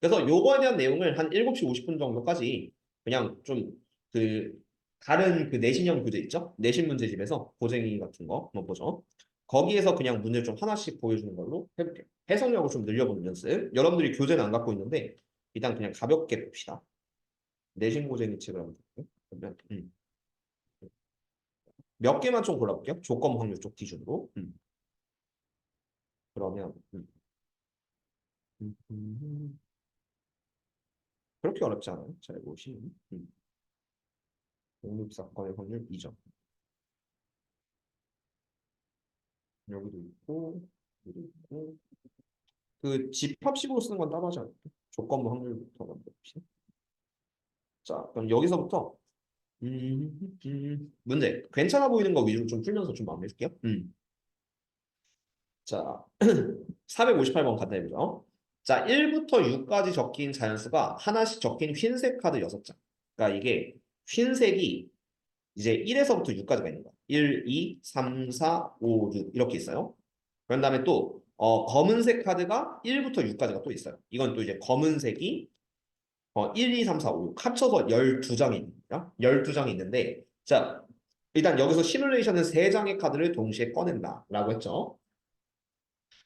그래서 요거에 대한 내용을 한 7시 50분 정도까지 그냥 좀 그 다른 그 내신형 교재 있죠? 내신 문제집에서 고쟁이 같은 거 한번 보죠. 거기에서 그냥 문제를 좀 하나씩 보여주는 걸로 해볼게요. 해석력을 좀 늘려보는 연습. 여러분들이 교재는 안 갖고 있는데 일단 그냥 가볍게 봅시다. 내신 고쟁이 책을 한번 볼게요. 그러면 몇 개만 좀 골라볼게요. 조건 확률 쪽 기준으로. 그러면 음, 음. 그렇게 어렵지 않아요. 잘 보시면. 독립사건의 확률 2점. 여기도 있고, 여기도 있고. 그 집합식으로 쓰는 건 따로 하지 않을게요. 조건부 확률부터 만들어 봅시다. 자, 그럼 여기서부터 문제. 괜찮아 보이는 거 위주로 좀 풀면서 좀 마무리해줄게요. 자, 458번 간단히 보죠. 자, 1부터 6까지 적힌 자연수가 하나씩 적힌 흰색 카드 6장. 그러니까 이게 흰색이 이제 1에서부터 6까지가 있는 거야. 1, 2, 3, 4, 5, 6 이렇게 있어요. 그런 다음에 또 검은색 카드가 1부터 6까지가 또 있어요. 이건 또 이제 검은색이 1, 2, 3, 4, 5, 6 합쳐서 12장이 있습니다. 12장이 있는데 자, 일단 여기서 시뮬레이션은 3장의 카드를 동시에 꺼낸다라고 했죠.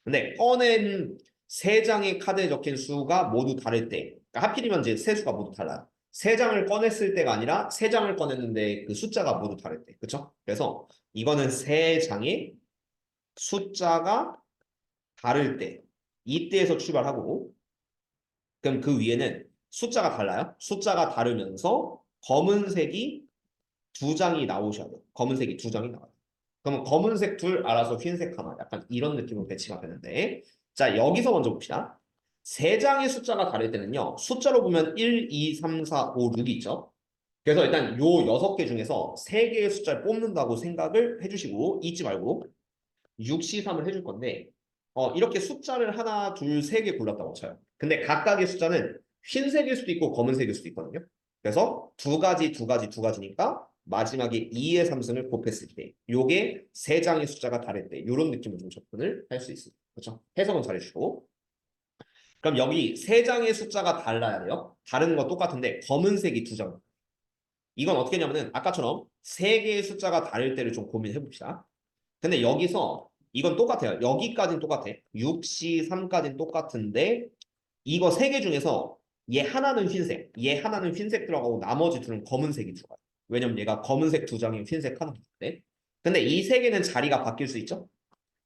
근데 꺼낸 3장의 카드에 적힌 수가 모두 다를 때 그러니까 하필이면 이제 세 수가 모두 달라요. 3장을 꺼냈을 때가 아니라 3장을 꺼냈는데 그 숫자가 모두 다를 때. 그렇죠? 그래서 이거는 3장의 숫자가 다를 때 이때에서 출발하고 그럼 그 위에는 숫자가 달라요. 숫자가 다르면서 검은색이 2장이 나오셔야 돼요. 검은색이 2장이 나와요. 그러면 검은색 둘 알아서 흰색 하나 약간 이런 느낌으로 배치가 되는데 자 여기서 먼저 봅시다. 3장의 숫자가 다를 때는요. 숫자로 보면 1, 2, 3, 4, 5, 6이 있죠. 그래서 일단 요 6개 중에서 3개의 숫자를 뽑는다고 생각을 해주시고 잊지 말고 6C3을 해줄 건데 이렇게 숫자를 하나, 둘, 세 개 골랐다고 쳐요. 근데 각각의 숫자는 흰색일 수도 있고 검은색일 수도 있거든요. 그래서 두 가지, 두 가지, 두 가지니까 마지막에 2의 3승을 곱했을 때 요게 세 장의 숫자가 다를 때 이런 느낌으로 좀 접근을 할 수 있습니다. 그렇죠? 해석은 잘해주시고 그럼 여기 세 장의 숫자가 달라야 돼요. 다른 거 똑같은데 검은색이 2장. 이건 어떻게 하냐면은 아까처럼 세 개의 숫자가 다를 때를 좀 고민해 봅시다. 근데 여기서 이건 똑같아요. 여기까지는 똑같아. 6C, 3까지는 똑같은데 이거 세 개 중에서 얘 하나는 흰색, 얘 하나는 흰색 들어가고 나머지 둘은 검은색이 들어가요. 왜냐면 얘가 검은색 2장이 흰색 하나 있는데 근데 이 세 개는 자리가 바뀔 수 있죠.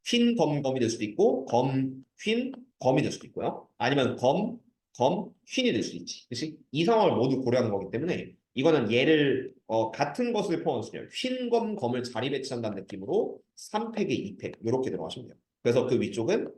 흰, 검, 검이 될 수도 있고 검, 흰, 검이 될 수도 있고요. 아니면 검, 검, 흰이 될 수도 있지. 그렇지? 이 상황을 모두 고려하는 거기 때문에 이거는 얘를 같은 것을 포함해서 흰, 검, 검을 자리 배치한다는 느낌으로 3팩에 2팩 이렇게 들어가시면 돼요. 그래서 그 위쪽은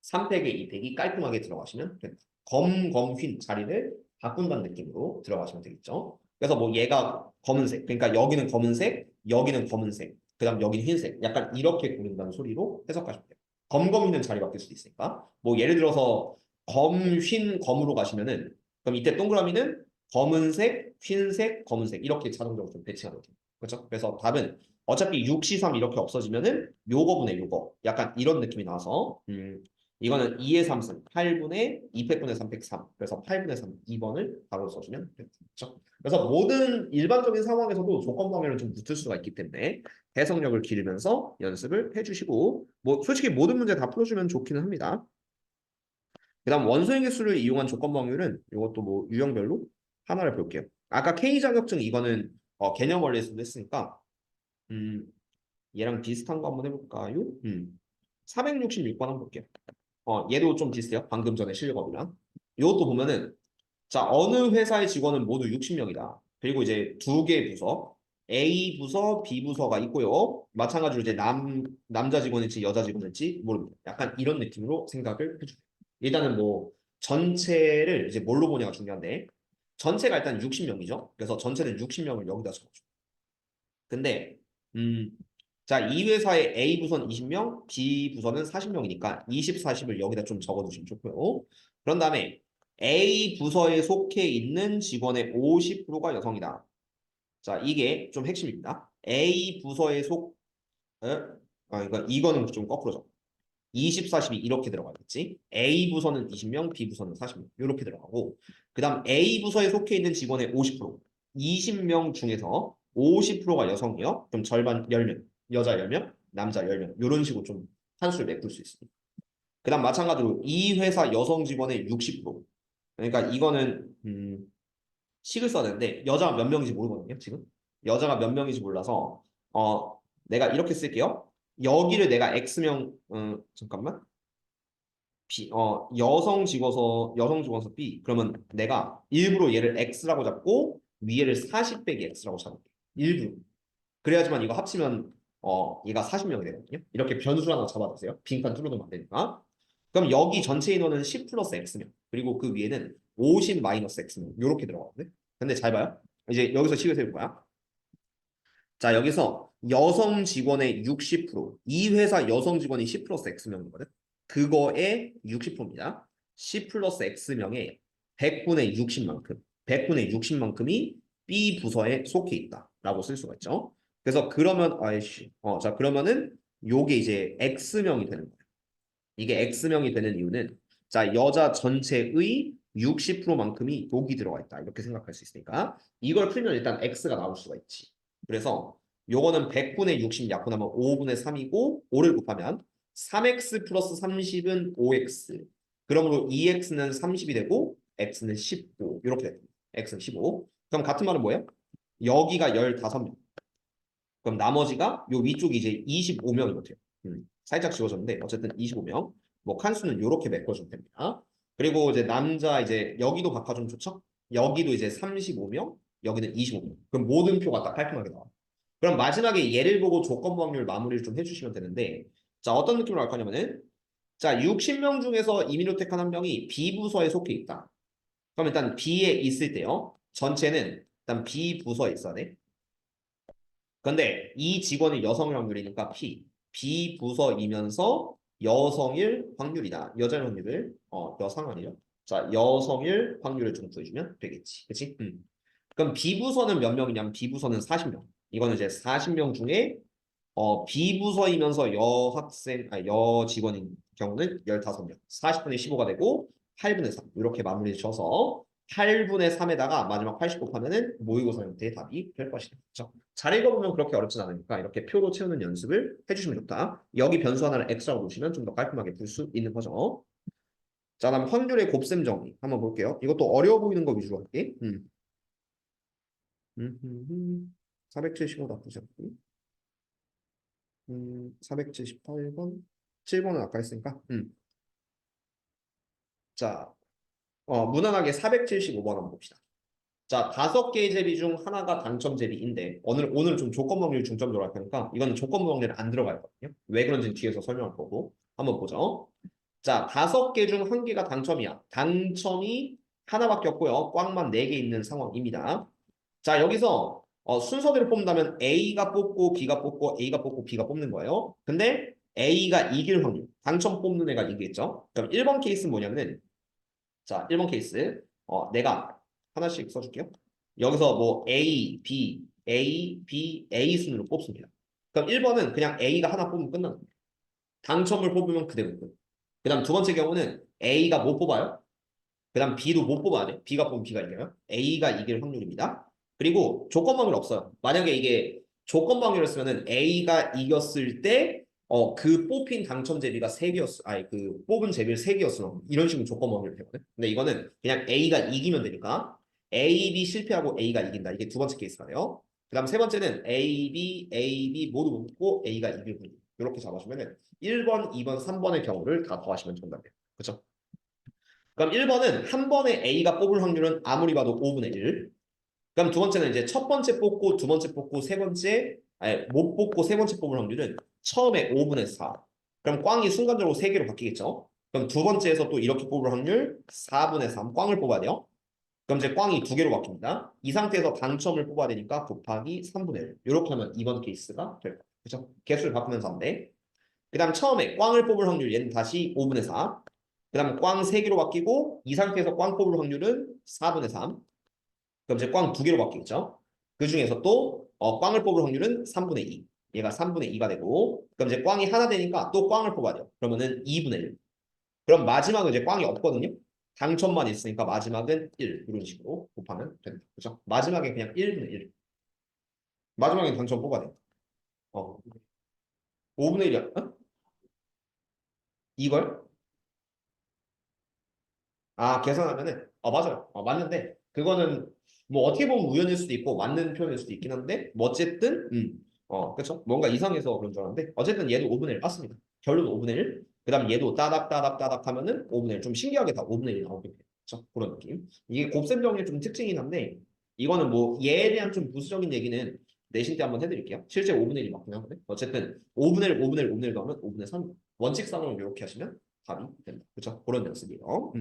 3팩에 2팩이 깔끔하게 들어가시면 됩니다. 검, 검, 흰 자리를 바꾼다는 느낌으로 들어가시면 되겠죠. 그래서 뭐 얘가 검은색, 그러니까 여기는 검은색, 여기는 검은색, 그 다음 여기는 흰색. 약간 이렇게 고른다는 소리로 해석하시면 돼요. 검검이는 자리 바뀔 수도 있으니까. 뭐 예를 들어서 검, 흰, 검으로 가시면은 그럼 이때 동그라미는 검은색, 흰색, 검은색 이렇게 자동적으로 좀 배치가 돼요. 그렇죠? 그래서 답은 어차피 6, 3 이렇게 없어지면은 요거분의 요거 약간 이런 느낌이 나서 이거는 2의 3승 8분의 2팩분의 3팩 3 그래서 8분의 3 2번을 바로 써주면 되겠죠. 그래서 모든 일반적인 상황에서도 조건 방해를 좀 붙을 수가 있기 때문에 해석력을 기르면서 연습을 해주시고 뭐 솔직히 모든 문제 다 풀어주면 좋기는 합니다. 그 다음 원소의 개수를 이용한 조건 방해율은 이것도 뭐 유형별로 하나를 볼게요. 아까 K 자격증 이거는 개념 원리에서도 했으니까 얘랑 비슷한 거 한번 해볼까요? 466번 한번 볼게요. 얘도 좀 비슷해요. 방금 전에 실력업이랑. 이것도 보면은 자 어느 회사의 직원은 모두 60명이다. 그리고 이제 두 개의 부서 A 부서, B 부서가 있고요. 마찬가지로 이제 남자 직원일지 여자 직원일지 모릅니다. 약간 이런 느낌으로 생각을 해주세요. 일단은 뭐 전체를 이제 뭘로 보냐가 중요한데 전체가 일단 60명이죠. 그래서 전체는 60명을 여기다 적어줘. 근데 자, 이 회사의 A 부서는 20명, B 부서는 40명이니까 20, 40을 여기다 좀 적어두시면 좋고요. 그런 다음에 A 부서에 속해 있는 직원의 50%가 여성이다. 자, 이게 좀 핵심입니다. A 부서에 속, 그러니까 이거는 좀 거꾸로죠. 20, 40이 이렇게 들어가겠지. A 부서는 20명, B 부서는 40명 이렇게 들어가고 그다음 A 부서에 속해 있는 직원의 50%, 20명 중에서 50%가 여성이요. 그럼 절반 10명, 여자 10명, 남자 10명 이런 식으로 좀 한수를 메꿀 수 있습니다. 그다음 마찬가지로 이 회사 여성 직원의 60%. 그러니까 이거는 식을 써야 되는데 여자가 몇 명인지 모르거든요. 지금 여자가 몇 명인지 몰라서 내가 이렇게 쓸게요. 여기를 내가 X명 잠깐만 여성 직원서 B 그러면 내가 일부러 얘를 X라고 잡고 위에를 40 빼기 X라고 잡을게. 일부러. 그래야지만 이거 합치면 얘가 40명이 되거든요. 이렇게 변수 하나 잡아주세요. 빈칸 뚫어놓으면 안 되니까. 그럼 여기 전체 인원은 10 플러스 X명 그리고 그 위에는 50 마이너스 X명 이렇게 들어가거든요. 근데 잘 봐요. 이제 여기서 식을 세울 거야. 자 여기서 여성 직원의 60%, 이 회사 여성 직원이 10 플러스 X명이거든. 그거의 60%입니다. 10 플러스 X명의 100분의 60만큼, 100분의 60만큼이 B 부서에 속해 있다라고 쓸 수가 있죠. 그래서 그러면 자 그러면은 요게 이제 X명이 되는 거예요. 이게 X명이 되는 이유는 자 여자 전체의 60%만큼이 여기 들어가 있다 이렇게 생각할 수 있으니까 이걸 풀면 일단 X가 나올 수가 있지. 그래서 요거는 100분의 60 약분하면 5분의 3이고 5를 곱하면 3x 플러스 30은 5x. 그러므로 2x는 30이 되고 x는 15 이렇게 됩니다. x는 15. 그럼 같은 말은 뭐예요? 여기가 15명. 그럼 나머지가 요 위쪽이 이제 25명이거든요. 살짝 지워졌는데 어쨌든 25명. 뭐 칸수는 이렇게 메꿔주면 됩니다. 그리고 이제 남자 이제 여기도 바꿔주면 좋죠? 여기도 이제 35명, 여기는 25명. 그럼 모든 표가 딱 깔끔하게 나와. 그럼 마지막에 얘를 보고 조건부 확률 마무리를 좀 해주시면 되는데 자 어떤 느낌으로 할 거냐면은 자 60명 중에서 이민호 택한 한 명이 B 부서에 속해 있다. 그럼 일단 B에 있을 때요. 전체는 일단 B 부서에 있어야 돼. 근데 이 직원이 여성일 확률이니까 B 부서이면서 여성일 확률이다. 여자일 확률을 여성 아니죠? 자 여성일 확률을 좀 구해주면 되겠지. 그치? 그럼 B 부서는 몇 명이냐면 B 부서는 40명. 이거는 이제 40명 중에 B 부서이면서 여 직원인 경우는 15명. 40분의 15가 되고 8분의 3 이렇게 마무리 쳐서 8분의 3에다가 마지막 80 곱하면은 모의고사 형태의 답이 될 것이다. 그렇죠? 잘 읽어보면 그렇게 어렵진 않으니까 이렇게 표로 채우는 연습을 해주시면 좋다. 여기 변수 하나를 X라고 놓으시면 좀 더 깔끔하게 풀 수 있는 거죠. 자, 다음 확률의 곱셈 정리 한번 볼게요. 이것도 어려워 보이는 거 위주로 할게. 475 나쁘지 않고. 478번. 7번은 아까 했으니까. 자, 무난하게 475번 한번 봅시다. 자, 5개의 제비 중 하나가 당첨 제비인데 오늘 좀 조건 확률 중점적으로 할 거니까 이거는 조건 확률 안 들어갈 거거든요. 왜 그런지는 뒤에서 설명할 거고 한번 보죠. 자, 5개 중 1개가 당첨이야. 당첨이 하나밖에 없고요. 꽝만 4개 있는 상황입니다. 자, 여기서 순서대로 뽑는다면 A가 뽑고 B가 뽑고 A가 뽑고 B가 뽑는 거예요. 근데 A가 이길 확률, 당첨 뽑는 애가 이기겠죠. 그럼 1번 케이스는 뭐냐면은 자, 1번 케이스 내가 하나씩 써줄게요. 여기서 뭐 A, B, A, B, A 순으로 뽑습니다. 그럼 1번은 그냥 A가 하나 뽑으면 끝나는 거예요. 당첨을 뽑으면 그대로 끝. 그 다음 두 번째 경우는 A가 못 뽑아요. 그 다음 B도 못 뽑아야 돼. B가 뽑으면 B가 이겨요. A가 이길 확률입니다. 그리고 조건 방률 없어요. 만약에 이게 조건 방률이었으면 A가 이겼을 때 그 뽑힌 당첨 제비가 3개였어. 아니 그 뽑은 제비를 3개였어. 이런 식으로 조건 방률이 되거든. 근데 이거는 그냥 A가 이기면 되니까 A, B 실패하고 A가 이긴다. 이게 두 번째 케이스가 돼요. 그 다음 세 번째는 A, B 모두 못 뽑고 A가 이길 확률. 이렇게 잡아주면 1번, 2번, 3번의 경우를 다 더하시면 정답이에요. 그렇죠? 그럼 1번은 한 번에 A가 뽑을 확률은 아무리 봐도 5분의 1. 그럼 두 번째는 이제 첫 번째 뽑고 두 번째 뽑고 세 번째 아니 못 뽑고 세 번째 뽑을 확률은 처음에 5분의 4. 그럼 꽝이 순간적으로 3개로 바뀌겠죠. 그럼 두 번째에서 또 이렇게 뽑을 확률 4분의 3 꽝을 뽑아야 돼요. 그럼 이제 꽝이 2개로 바뀝니다. 이 상태에서 당첨을 뽑아야 되니까 곱하기 3분의 1. 이렇게 하면 2번 케이스가 될 거예요. 그렇죠? 개수를 바꾸면서 하는데 그 다음 처음에 꽝을 뽑을 확률 얘는 다시 5분의 4. 그 다음 꽝 3개로 바뀌고 이 상태에서 꽝 뽑을 확률은 4분의 3. 그럼 이제 꽝 2개로 바뀌겠죠. 그 중에서 또 꽝을 뽑을 확률은 3분의 2. 얘가 3분의 2가 되고 그럼 이제 꽝이 하나 되니까 또 꽝을 뽑아야 돼요. 그러면은 2분의 1. 그럼 마지막은 이제 꽝이 없거든요. 당첨만 있으니까 마지막은 1 이런 식으로 곱하면 된다. 그죠? 마지막에 그냥 1분의 1. 마지막에 당첨 뽑아야 돼. 5분의 1이야. 어? 이걸? 아, 계산하면은 맞아요. 맞는데 그거는 뭐 어떻게 보면 우연일 수도 있고 맞는 표현일 수도 있긴 한데 뭐 어쨌든 그쵸? 뭔가 이상해서 그런 줄 알았는데 어쨌든 얘도 5분의 1 맞습니다. 결론 5분의 1. 그다음 얘도 따닥따닥따닥 하면은 5분의 1. 좀 신기하게 다 5분의 1이 나오게 돼요. 그쵸? 그런 느낌. 이게 곱셈 정리의 좀 특징이긴 한데 이거는 뭐 얘에 대한 좀 부수적인 얘기는 내신 때 한번 해드릴게요. 실제 5분의 1이 맞긴 한데 어쨌든 5분의 1, 5분의 1, 5분의 1 넣으면 5분의 3. 원칙상으로 이렇게 하시면 답이 됩니다. 그쵸? 그런 연습이에요.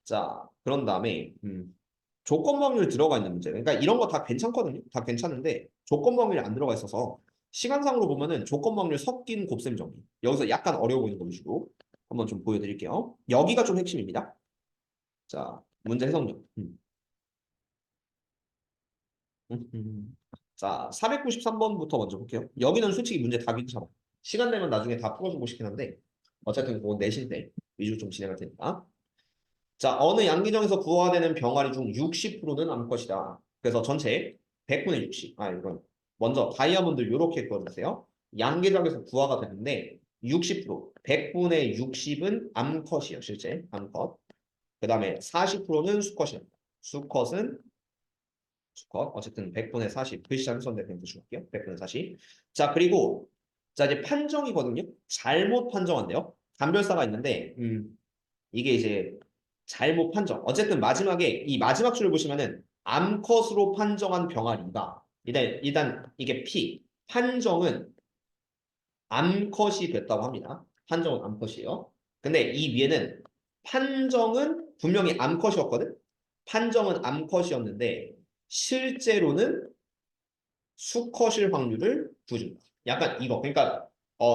자, 그런 다음에 조건법률 들어가 있는 문제. 그러니까 이런 거 다 괜찮거든요. 다 괜찮은데 조건법률이 안 들어가 있어서 시간상으로 보면은 조건법률 섞인 곱셈 정리. 여기서 약간 어려워 보이는 거 위주로 한번 좀 보여드릴게요. 여기가 좀 핵심입니다. 자, 문제 해석력. 자, 493번부터 먼저 볼게요. 여기는 솔직히 문제 다 괜찮아. 시간 되면 나중에 다 풀어주고 싶긴 한데 어쨌든 그건 내신 때 위주로 좀 진행할 테니까. 자, 어느 양계정에서 부호화되는 병아리 중 60%는 암컷이다. 그래서 전체 100분의 60. 이건 먼저 다이아몬드 이렇게 그어주세요. 양계정에서 부호가 되는데 60%, 100분의 60은 암컷이에요. 실제 암컷. 그 다음에 40%는 수컷이에요. 수컷은 수컷. 어쨌든 100분의 40. 글씨 잘못 썼는데 그냥 대충할게요. 100분의 40. 자, 그리고 자 이제 판정이거든요. 잘못 판정한대요. 감별사가 있는데 이게 이제 잘못 판정. 어쨌든 마지막에 이 마지막 줄을 보시면은 암컷으로 판정한 병아리가 일단 이게 P 판정은 암컷이 됐다고 합니다. 판정은 암컷이에요. 근데 이 위에는 판정은 분명히 암컷이었거든. 판정은 암컷이었는데 실제로는 수컷일 확률을 구해준다. 약간 이거. 그러니까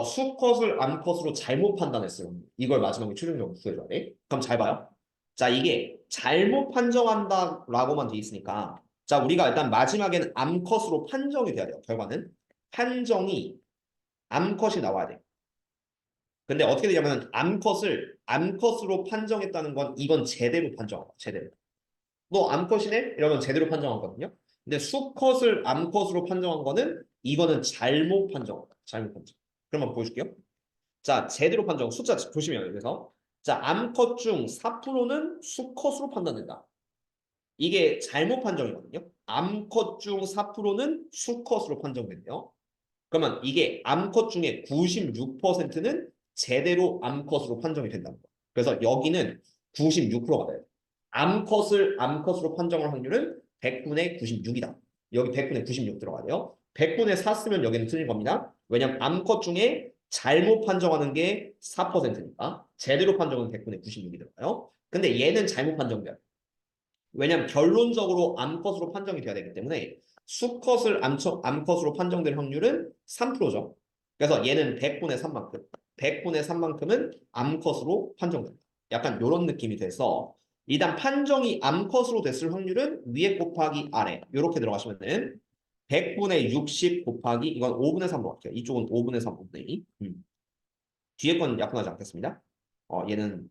수컷을 암컷으로 잘못 판단했어요. 이걸 마지막에 최종적으로 구해줘야 돼. 그럼 잘 봐요. 자, 이게 잘못 판정한다라고만 돼 있으니까 자, 우리가 일단 마지막에는 암컷으로 판정이 돼야 돼요. 결과는 판정이 암컷이 나와야 돼. 근데 어떻게 되냐면 암컷을 암컷으로 판정했다는 건 이건 제대로 판정한 거야. 제대로. 너 암컷이네? 이러면 제대로 판정하거든요. 근데 수컷을 암컷으로 판정한 거는 이거는 잘못 판정한 거야. 잘못 판정. 그럼 한번 보여줄게요. 자, 제대로 판정. 숫자 조심해요. 그래서 자, 암컷 중 4%는 수컷으로 판단된다. 이게 잘못 판정이거든요. 암컷 중 4%는 수컷으로 판정된대요. 그러면 이게 암컷 중에 96%는 제대로 암컷으로 판정이 된다는 거예요. 그래서 여기는 96%가 돼요. 암컷을 암컷으로 판정할 확률은 100분의 96이다. 여기 100분의 96 들어가야 돼요. 100분의 4 쓰면 여기는 틀린 겁니다. 왜냐면 암컷 중에 잘못 판정하는 게 4%니까 제대로 판정은 100분의 96이 들어가요. 근데 얘는 잘못 판정돼요. 왜냐면 결론적으로 암컷으로 판정이 돼야 되기 때문에 수컷을 암컷으로 판정될 확률은 3%죠. 그래서 얘는 100분의 3만큼, 100분의 3만큼은 암컷으로 판정된다. 약간 이런 느낌이 돼서 일단 판정이 암컷으로 됐을 확률은 위에 곱하기 아래 이렇게 들어가시면은 100분의 60 곱하기 이건 5분의 3으로 갈게요. 이쪽은 5분의 3, 5분의 2. 뒤에 건 약분하지 않겠습니다. 얘는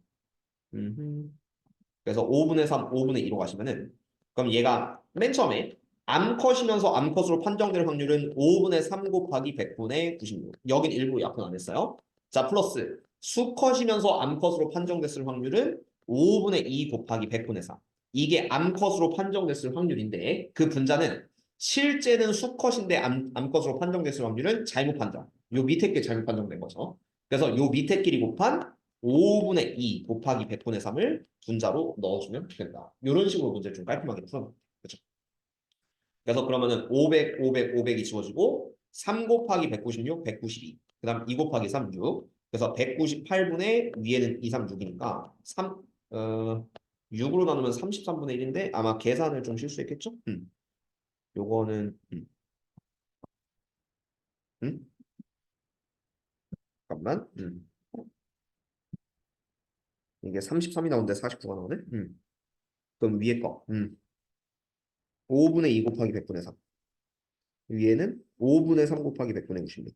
그래서 5분의 3, 5분의 2로 가시면은 그럼 얘가 맨 처음에 암컷이면서 암컷으로 판정될 확률은 5분의 3 곱하기 100분의 96. 여긴 일부 약분 안 했어요. 자, 플러스 수컷이면서 암컷으로 판정됐을 확률은 5분의 2 곱하기 100분의 3. 이게 암컷으로 판정됐을 확률인데 그 분자는 실제는 수컷인데 암컷으로 판정됐을 확률은 잘못 판정. 요 밑에 게 잘못 판정된 거죠. 그래서 요 밑에 끼리 곱한 5분의 2 곱하기 100분의 3을 분자로 넣어주면 된다. 이런 식으로 문제를 좀 깔끔하게 풀어놓은 거죠. 그렇죠? 그래서 그러면은 500, 500, 500이 지워지고 3 곱하기 196, 192. 그 다음 2 곱하기 3, 6. 그래서 198분의 위에는 2, 3, 6이니까 6으로 나누면 33분의 1인데 아마 계산을 좀 실수했겠죠? 요거는 음? 잠깐만. 이게 33이 나오는데 49가 나오네? 그럼 위에 거. 5분의 2 곱하기 100분의 3. 위에는 5분의 3 곱하기 100분의 96.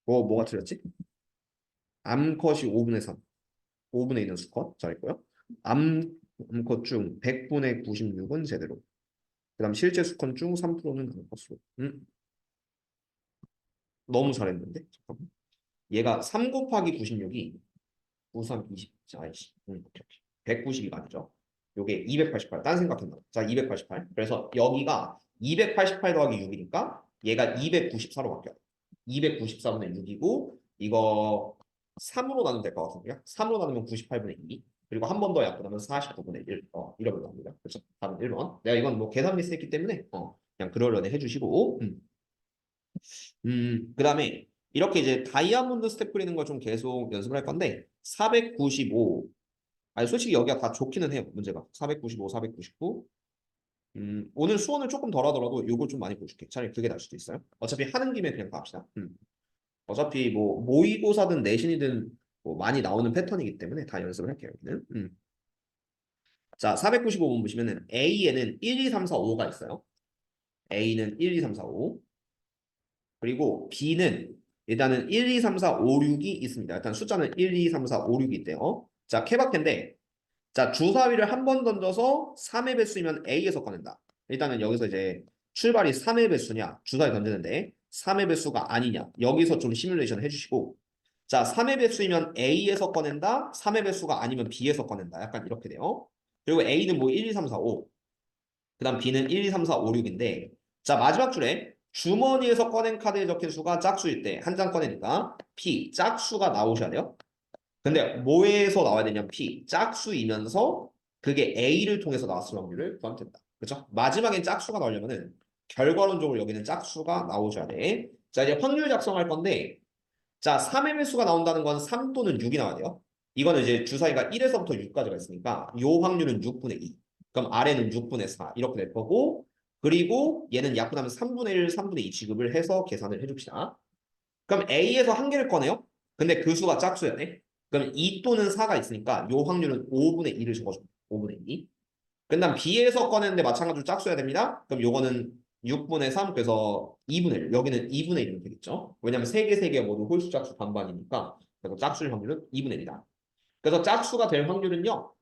뭐가 틀렸지? 암컷이 5분의 3. 5분의 있는 수컷. 잘했고요. 암컷 중 100분의 96은 제대로. 그 다음 실제 수컷 중 3%는 암컷으로. 너무 잘했는데? 잠깐만. 얘가 3 곱하기 96이 93, 20. 아이씨. 오케이, 오케이. 192가 아니죠. 요게 288. 딴 생각했나? 자, 288. 그래서 여기가 288 더하기 6이니까 얘가 294로 바뀌어요. 294분의 6이고 이거 3으로 나누면 될 것 같은데요. 3으로 나누면 98분의 2. 그리고 한 번 더 약분하면 49분의 1. 이러면 나옵니다. 그렇죠? 답은 1번. 내가 이건 뭐 계산 미스했기 때문에 그냥 그러려니 해주시고 그다음에 이렇게 이제 다이아몬드 스텝 그리는 걸 좀 계속 연습을 할 건데 495 아니 솔직히 여기가 다 좋기는 해요. 문제가 495, 499 오늘 수원을 조금 덜 하더라도 이거 좀 많이 보여줄게. 차라리 그게 나을 수도 있어요. 어차피 하는 김에 그냥 갑시다. 어차피 뭐 모의고사든 내신이든 뭐 많이 나오는 패턴이기 때문에 다 연습을 할게요. 여기는. 자, 495번 보시면은 A에는 1, 2, 3, 4, 5가 있어요. A는 1, 2, 3, 4, 5. 그리고 B는 일단은 1, 2, 3, 4, 5, 6이 있습니다. 일단 숫자는 1, 2, 3, 4, 5, 6이 있대요. 자, 케바케인데 자, 주사위를 한 번 던져서 3의 배수이면 A에서 꺼낸다. 일단은 여기서 이제 출발이 3의 배수냐 주사위 던지는데 3의 배수가 아니냐 여기서 좀 시뮬레이션 해주시고 자 3의 배수이면 A에서 꺼낸다 3의 배수가 아니면 B에서 꺼낸다 약간 이렇게 돼요. 그리고 A는 뭐 1, 2, 3, 4, 5 그 다음 B는 1, 2, 3, 4, 5, 6인데 자 마지막 줄에 주머니에서 꺼낸 카드에 적힌 수가 짝수일 때 한 장 꺼내니까 P 짝수가 나오셔야 돼요. 근데 뭐에서 나와야 되냐면 P 짝수이면서 그게 A를 통해서 나왔을 확률을 구하면 된다. 그렇죠? 마지막엔 짝수가 나오려면은 결과론적으로 여기는 짝수가 나오셔야 돼. 자 이제 확률 작성할 건데 자 3의 배수가 나온다는 건 3 또는 6이 나와야 돼요. 이거는 이제 주사위가 1에서부터 6까지가 있으니까 요 확률은 6분의 2. 그럼 아래는 6분의 4 이렇게 될 거고 그리고 얘는 약분하면 3분의 1, 3분의 2 취급을 해서 계산을 해줍시다. 그럼 A에서 한 개를 꺼내요. 근데 그 수가 짝수야 돼. 그럼 2 또는 4가 있으니까 요 확률은 5분의 2를 적어줘. 5분의 2. 그다음 B에서 꺼내는데 마찬가지로 짝수야 됩니다. 그럼 요거는 6분의 3 그래서 2분의 1. 여기는 2분의 1이면 되겠죠. 왜냐면 3개 모두 홀수 짝수 반반이니까 그래서 짝수일 확률은 2분의 1이다. 그래서 짝수가 될 확률은요.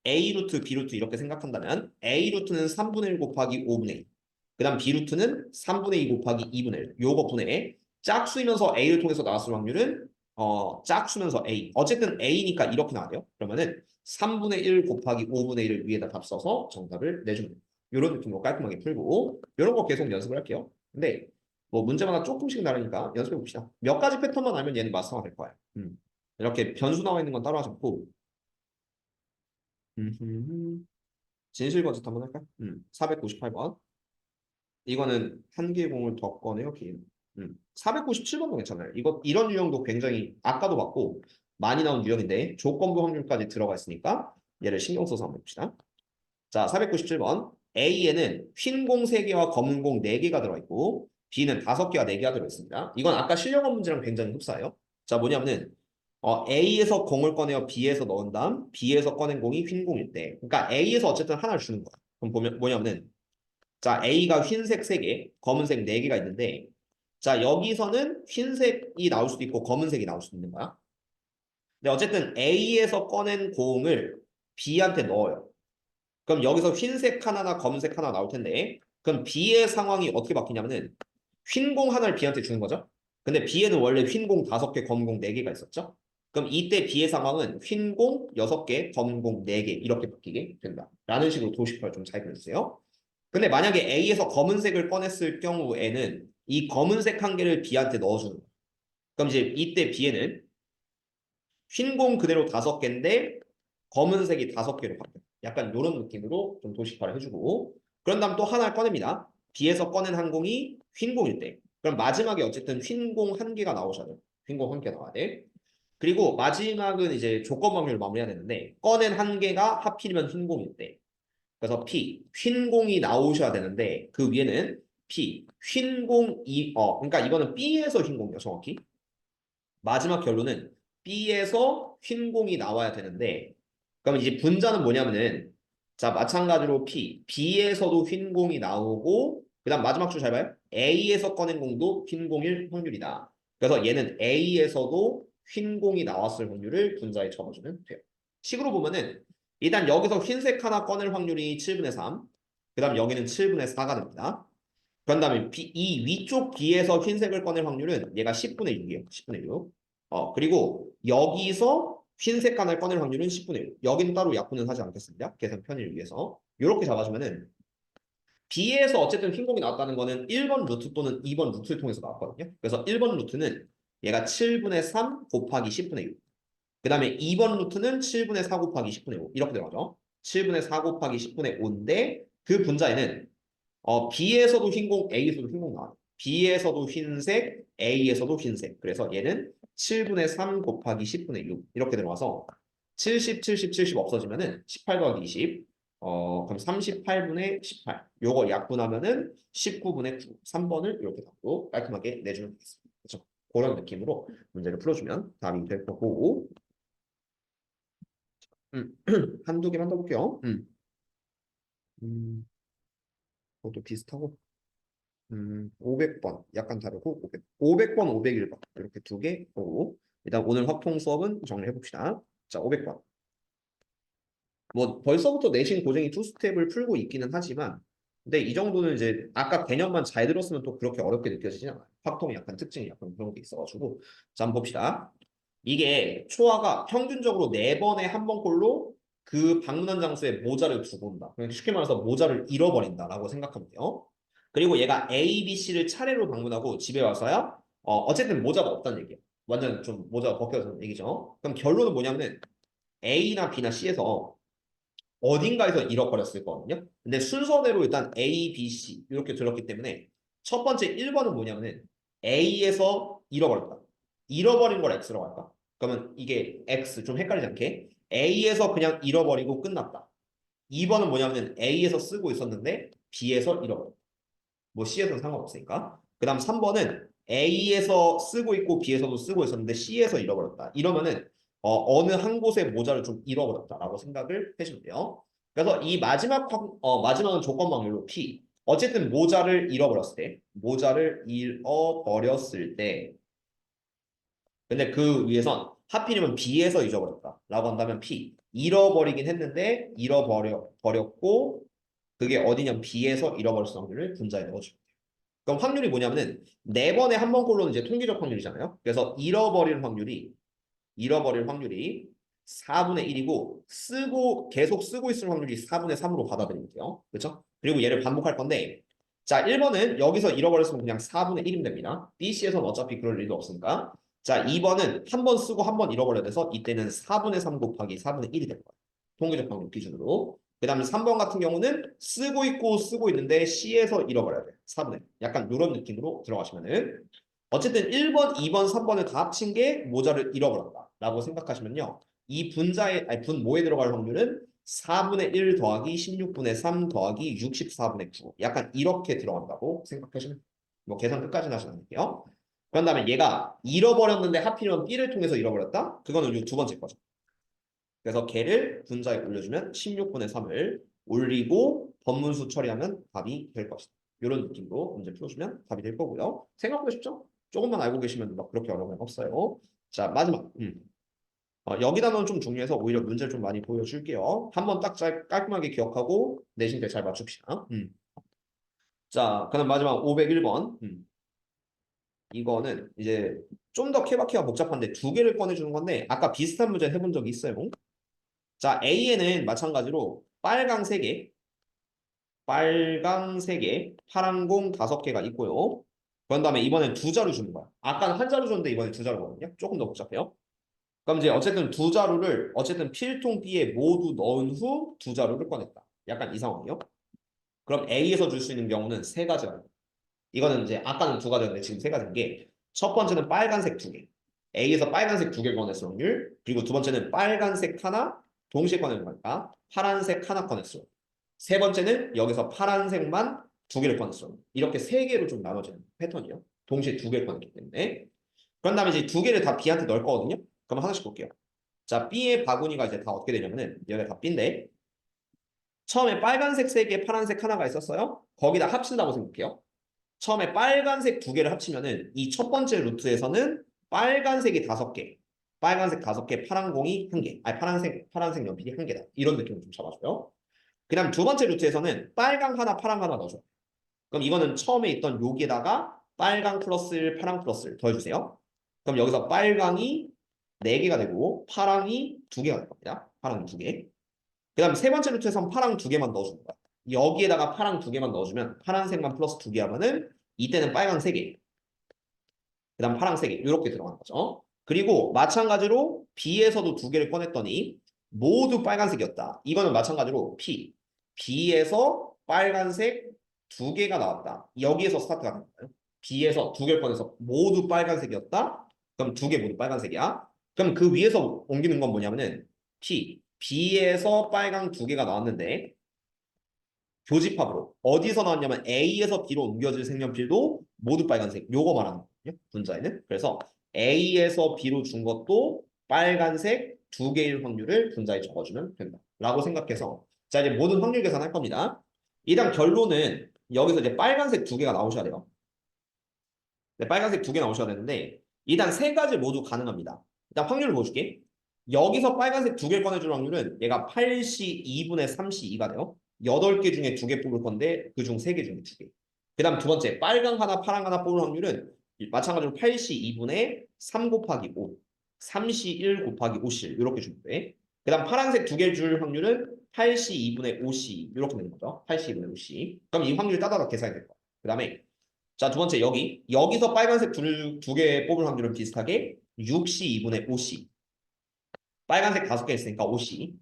A 루트, B 루트 이렇게 생각한다면 A 루트는 3분의 1 곱하기 5분의 2. 그다음 B 루트는 3분의 2 곱하기 2분의 1. 요거 분의 짝수이면서 A를 통해서 나왔을 확률은 짝수면서 A. 어쨌든 A니까 이렇게 나와야 돼요. 그러면은 3분의 1 곱하기 5분의 1을 위에다 답 써서 정답을 내주면 돼요. 이런 느낌으로 깔끔하게 풀고 이런 거 계속 연습을 할게요. 근데 뭐 문제마다 조금씩 다르니까 연습해 봅시다. 몇 가지 패턴만 알면 얘는 마스터가 될 거야. 이렇게 변수 나와 있는 건 따로 하지 않고 진실 버짓 한번 할까? 498번. 이거는 한 개의 공을 더 꺼내요, 개인. 497번도 괜찮아요. 이런 유형도 굉장히 아까도 봤고 많이 나온 유형인데 조건부 확률까지 들어가 있으니까 얘를 신경 써서 한번 봅시다. 자, 497번. A에는 흰 공 3개와 검은 공 4개가 들어있고 B는 5개와 4개가 들어있습니다. 이건 아까 실력업 문제랑 굉장히 흡사해요. 자, 뭐냐면은 A에서 공을 꺼내어 B에서 넣은 다음 B에서 꺼낸 공이 흰 공일 때 그러니까 A에서 어쨌든 하나를 주는 거야. 그럼 보면 뭐냐면은 자 A가 흰색 3개, 검은색 4개가 있는데 자 여기서는 흰색이 나올 수도 있고 검은색이 나올 수도 있는 거야. 근데 어쨌든 A에서 꺼낸 공을 B한테 넣어요. 그럼 여기서 흰색 하나나 검은색 하나 나올 텐데 그럼 B의 상황이 어떻게 바뀌냐면은 흰 공 하나를 B한테 주는 거죠. 근데 B에는 원래 흰 공 5개, 검은 공 4개가 있었죠. 그럼 이때 B의 상황은 흰 공 6개, 검은 공 4개 이렇게 바뀌게 된다. 라는 식으로 도식표를 좀 잘 그려주세요. 근데 만약에 A에서 검은색을 꺼냈을 경우에는 이 검은색 한 개를 B한테 넣어주는 거야. 그럼 이제 이때 B에는 흰 공 그대로 5개인데 검은색이 5개로 바뀌어요. 약간 이런 느낌으로 좀 도식화를 해주고 그런 다음 또 하나를 꺼냅니다. B에서 꺼낸 한 공이 흰 공일 때 그럼 마지막에 어쨌든 흰 공 한 개가 나오셔야 돼요. 흰 공 한 개 나와야 돼. 그리고 마지막은 이제 조건 확률을 마무리해야 되는데 꺼낸 한 개가 하필이면 흰 공일 때 그래서 P 흰 공이 나오셔야 되는데 그 위에는 P 흰 공이 그러니까 이거는 B에서 흰 공이요 정확히 마지막 결론은 B에서 흰 공이 나와야 되는데 그럼 이제 분자는 뭐냐면은 자 마찬가지로 B에서도 흰 공이 나오고 그다음 마지막 줄 잘 봐요. A에서 꺼낸 공도 흰 공일 확률이다. 그래서 얘는 A에서도 흰 공이 나왔을 확률을 분자에 적어주면 돼요. 식으로 보면은 일단 여기서 흰색 하나 꺼낼 확률이 7분의 3. 그다음 여기는 7분의 4가 됩니다. 그런 다음에 이 위쪽 B에서 흰색을 꺼낼 확률은 얘가 10분의 6이에요. 10분의 6. 그리고 여기서 흰색 하나를 꺼낼 확률은 10분의 1. 여기는 따로 약분은 하지 않겠습니다. 계산 편의를 위해서. 이렇게 잡아주면은 B에서 어쨌든 흰공이 나왔다는 거는 1번 루트 또는 2번 루트를 통해서 나왔거든요. 그래서 1번 루트는 얘가 7분의 3 곱하기 10분의 6. 그 다음에 2번 루트는 7분의 4 곱하기 10분의 5. 이렇게 들어가죠. 7분의 4 곱하기 10분의 5인데 그 분자에는 B에서도 흰공, A에서도 흰공 나와요. B에서도 흰색, A에서도 흰색. 그래서 얘는 7분의 3 곱하기 10분의 6 이렇게 들어가서 70, 70, 70 없어지면은 18 더하기 20. 그럼 38분의 18. 요거 약분하면은 19분의 9. 3번을 이렇게 갖고 깔끔하게 내주면 되겠습니다. 그렇죠? 그런 느낌으로 문제를 풀어주면 답이 될 거고. 한두 개만 더 볼게요. 그것도 비슷하고. 500번 약간 다르고 500번, 501번 이렇게 두 개 보고 일단 오늘 확통 수업은 정리해 봅시다. 자, 500번. 뭐 벌써부터 내신 고생이 투 스텝을 풀고 있기는 하지만 근데 이 정도는 이제 아까 개념만 잘 들었으면 또 그렇게 어렵게 느껴지진 않아요. 확통이 약간 특징이 약간 그런 게 있어가지고 자, 한번 봅시다. 이게 초화가 평균적으로 4번에 한 번꼴로 그 방문한 장소에 모자를 두고 온다. 그러니까 쉽게 말해서 모자를 잃어버린다라고 생각하면 돼요. 그리고 얘가 A, B, C를 차례로 방문하고 집에 와서야 어쨌든 모자가 없다는 얘기예요. 완전 좀 모자가 벗겨진 얘기죠. 그럼 결론은 뭐냐면은 A나 B나 C에서 어딘가에서 잃어버렸을 거거든요. 근데 순서대로 일단 A, B, C 이렇게 들었기 때문에 첫 번째 1번은 뭐냐면은 A에서 잃어버렸다. 잃어버린 걸 X라고 할까? 그러면 이게 X 좀 헷갈리지 않게 A에서 그냥 잃어버리고 끝났다. 2번은 뭐냐면은 A에서 쓰고 있었는데 B에서 잃어버렸다. 뭐 C에서는 상관없으니까. 그 다음 3번은 A에서 쓰고 있고 B에서도 쓰고 있었는데 C에서 잃어버렸다. 이러면은 어느 한 곳에 모자를 좀 잃어버렸다라고 생각을 해주면 돼요. 그래서 이 마지막은 조건 확률로 P. 어쨌든 모자를 잃어버렸을 때, 근데 그 위에선 하필이면 B에서 잊어버렸다라고 한다면 P. 잃어버리긴 했는데 잃어버렸고 그게 어디냐면 B에서 잃어버렸을 확률을 분자에 넣어줘. 그럼 확률이 뭐냐면은 4번에 한 번꼴로는 이제 통계적 확률이잖아요. 그래서 잃어버릴 확률이 4분의 1이고 계속 쓰고 있을 확률이 4분의 3으로 받아들이면 돼요. 그렇죠? 그리고 얘를 반복할 건데 자, 1번은 여기서 잃어버렸으면 그냥 4분의 1이면 됩니다. BC에서는 어차피 그럴 일도 없으니까. 자, 2번은 한 번 쓰고 한 번 잃어버려야 돼서 이때는 4분의 3 곱하기 4분의 1이 될 거예요. 통계적 확률 기준으로. 그 다음에 3번 같은 경우는 쓰고 있고 쓰고 있는데 C에서 잃어버려야 돼. 4분의 1. 약간 이런 느낌으로 들어가시면은 어쨌든 1번, 2번, 3번을 다 합친 게 모자를 잃어버렸다라고 생각하시면요. 이 분모에 들어갈 확률은 4분의 1 더하기 16분의 3 더하기 64분의 9. 약간 이렇게 들어간다고 생각하시면 뭐 계산 끝까지는 하시면 안 돼요. 그런 다음에 얘가 잃어버렸는데 하필이면 B를 통해서 잃어버렸다? 그거는 이 두 번째 거죠. 그래서 걔를 분자에 올려주면 16분의 3을 올리고 번문수 처리하면 답이 될 것이다. 이런 느낌으로 문제 풀어주면 답이 될 거고요. 생각보다 쉽죠? 조금만 알고 계시면 막 그렇게 어려운 건 없어요. 자, 마지막. 여기다는 좀 중요해서 오히려 문제를 좀 많이 보여줄게요. 한번 딱 깔끔하게 기억하고 내신 때 잘 맞춥시다. 자, 그다음 마지막 501번. 이거는 이제 좀 더 케바케가 복잡한데 두 개를 꺼내주는 건데 아까 비슷한 문제 해본 적이 있어요. 자, A에는 마찬가지로 빨강 3개, 파란 공 5개가 있고요. 그런 다음에 이번엔 두 자루 주는 거야. 아까는 한 자루 줬는데 이번엔 두 자루거든요. 조금 더 복잡해요. 그럼 이제 어쨌든 두 자루를 어쨌든 필통 B에 모두 넣은 후 두 자루를 꺼냈다. 약간 이 상황이요. 그럼 A에서 줄 수 있는 경우는 세 가지가 있어요. 이거는 이제 아까는 두 가지였는데 지금 세 가지인 게 첫 번째는 빨간색 2개. A에서 빨간색 2개 꺼냈을 확률. 그리고 두 번째는 빨간색 하나 동시에 꺼내는 거니까 파란색 하나 꺼냈을 확률. 세 번째는 여기서 파란색만 2개를 꺼냈어. 이렇게 3개로 좀 나눠지는 패턴이요. 동시에 2개를 꺼냈기 때문에. 그런 다음에 이제 2개를 다 B한테 넣을 거거든요. 그럼 하나씩 볼게요. 자, B의 바구니가 이제 다 어떻게 되냐면은 여기가 다 B인데 처음에 빨간색 3개, 파란색 하나가 있었어요. 거기다 합친다고 생각해요. 처음에 빨간색 2개를 합치면은 이 첫 번째 루트에서는 빨간색이 5개, 빨간색 5개, 파란 공이 1개, 아니 파란색 연필이 1개다. 이런 느낌을 좀 잡아줘요. 그다음 두 번째 루트에서는 빨강 하나, 파랑 하나 넣어줘요. 그럼 이거는 처음에 있던 여기에다가 빨강 플러스 파랑 플러스를 더해주세요. 그럼 여기서 빨강이 4개가 되고 파랑이 2개가 될 겁니다. 파랑 2개. 그 다음 세 번째 루트에서는 파랑 2개만 넣어주는 거야. 여기에다가 파랑 2개만 넣어주면 파란색만 플러스 2개 하면은 이때는 빨강 3개. 그 다음 파랑 3개. 이렇게 들어가는 거죠. 그리고 마찬가지로 B에서도 2개를 꺼냈더니 모두 빨간색이었다. 이거는 마찬가지로 P. B에서 빨간색 2개가 나왔다. 여기에서 스타트가 되는 거예요. B에서 2개를 꺼내서 모두 빨간색이었다. 그럼 2개 모두 빨간색이야. 그럼 그 위에서 옮기는 건 뭐냐면은 P. B에서 빨강 2개가 나왔는데 교집합으로 어디서 나왔냐면 A에서 B로 옮겨질 색연필도 모두 빨간색. 요거 말하는 거거든요. 분자에는. 그래서 A에서 B로 준 것도 빨간색 2개일 확률을 분자에 적어주면 된다. 라고 생각해서 자 이제 모든 확률 계산할 겁니다. 일단 결론은 여기서 이제 빨간색 2개가 나오셔야 돼요. 네, 빨간색 2개 나오셔야 되는데 일단 세 가지 모두 가능합니다. 일단 확률을 보여줄게. 여기서 빨간색 2개 꺼내줄 확률은 얘가 8시 2분의 3시 2가 돼요. 8개 중에 2개 뽑을 건데 그중 3개 중에 2개. 그 다음 두 번째 빨강 하나 파랑 하나 뽑을 확률은 마찬가지로 8시 2분의 3 곱하기 5 3시 1 곱하기 5시 이렇게 주면 돼. 그 다음 파란색 2개 줄 확률은 8시 2분의 5시 이렇게 되는 거죠. 8시 2분의 5시. 그럼 이 확률 따다가 계산이 될 거야. 그 다음에 자, 두 번째 여기서 빨간색 2개 뽑을 확률은 비슷하게 6시 2분의 5시. 빨간색 5개 있으니까 5시.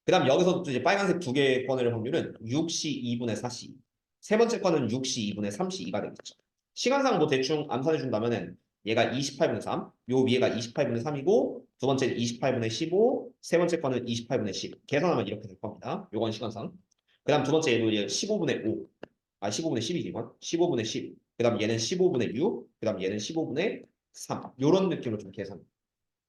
그 다음 여기서 또 이제 빨간색 2개 꺼낼 확률은 6시 2분의 4시. 세 번째 거는 6시 2분의 3시 2가 되겠죠. 시간상 뭐 대충 암산해 준다면은 얘가 28분의 3, 요 위에가 28분의 3이고 두 번째는 28분의 15, 세 번째 거는 28분의 10. 계산하면 이렇게 될 겁니다. 요건 시간상. 그 다음 두 번째 얘도 이제 15분의 5, 15분의 10이지만 15분의 10. 그 다음 얘는 15분의 6, 그 다음 얘는 15분의 3. 요런 느낌으로 좀 계산.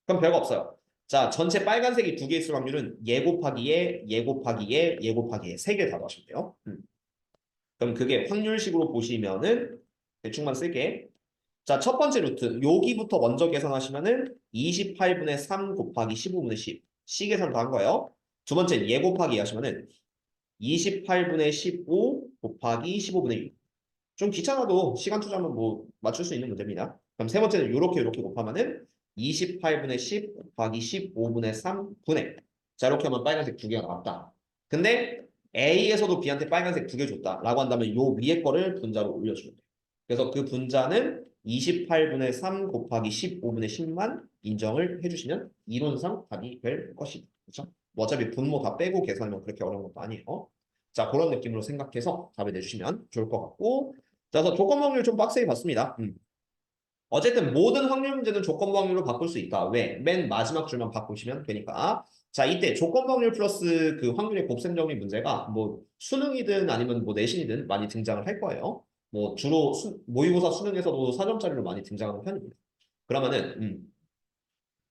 그럼 별거 없어요. 자, 전체 빨간색이 2개 있을 확률은 얘 곱하기 얘 곱하기 얘 곱하기 얘 3개 다 넣으시면 돼요. 그럼 그게 확률식으로 보시면은 대충만 쓸게. 자, 첫 번째 루트 여기부터 먼저 계산하시면은 28분의 3 곱하기 15분의 10. 시 계산 다 한 거예요. 두 번째 얘 곱하기 하시면은 28분의 15 곱하기 15분의 6. 좀 귀찮아도 시간 투자하면 뭐 맞출 수 있는 문제입니다. 그럼 세 번째는 이렇게 곱하면은 28분의 10 곱하기 15분의 3분의 자 이렇게 하면 빨간색 2개가 나왔다. 근데 A에서도 B한테 빨간색 2개 줬다라고 한다면 요 위에 거를 분자로 올려주면 돼. 그래서 그 분자는 28분의 3 곱하기 15분의 10만 인정을 해주시면 이론상 답이 될 것이다. 그렇죠? 뭐 어차피 분모 다 빼고 계산하면 그렇게 어려운 것도 아니에요. 자 그런 느낌으로 생각해서 답을 내주시면 좋을 것 같고 자, 그래서 조건 확률 좀 빡세게 봤습니다. 어쨌든 모든 확률 문제는 조건 확률로 바꿀 수 있다. 왜? 맨 마지막 줄만 바꾸시면 되니까. 자, 이때 조건 확률 플러스 그 확률의 곱셈 정리 문제가 뭐 수능이든 아니면 뭐 내신이든 많이 등장을 할 거예요. 뭐 주로 모의고사 수능에서도 4점짜리로 많이 등장하는 편입니다. 그러면은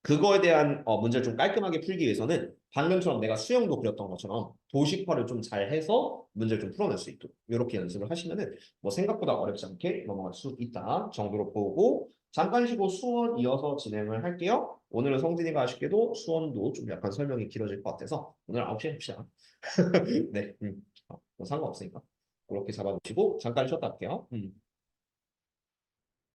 그거에 대한 문제를 좀 깔끔하게 풀기 위해서는 방금처럼 내가 수영도 그렸던 것처럼 도식화를 좀 잘 해서 문제를 좀 풀어낼 수 있도록 이렇게 연습을 하시면은 뭐 생각보다 어렵지 않게 넘어갈 수 있다 정도로 보고 잠깐 쉬고 수원 이어서 진행을 할게요. 오늘은 성진이가 아쉽게도 수원도 좀 약간 설명이 길어질 것 같아서 오늘 9시에 합시다. 네, 뭐 상관없으니까 그렇게 잡아주시고 잠깐 쉬었다 할게요.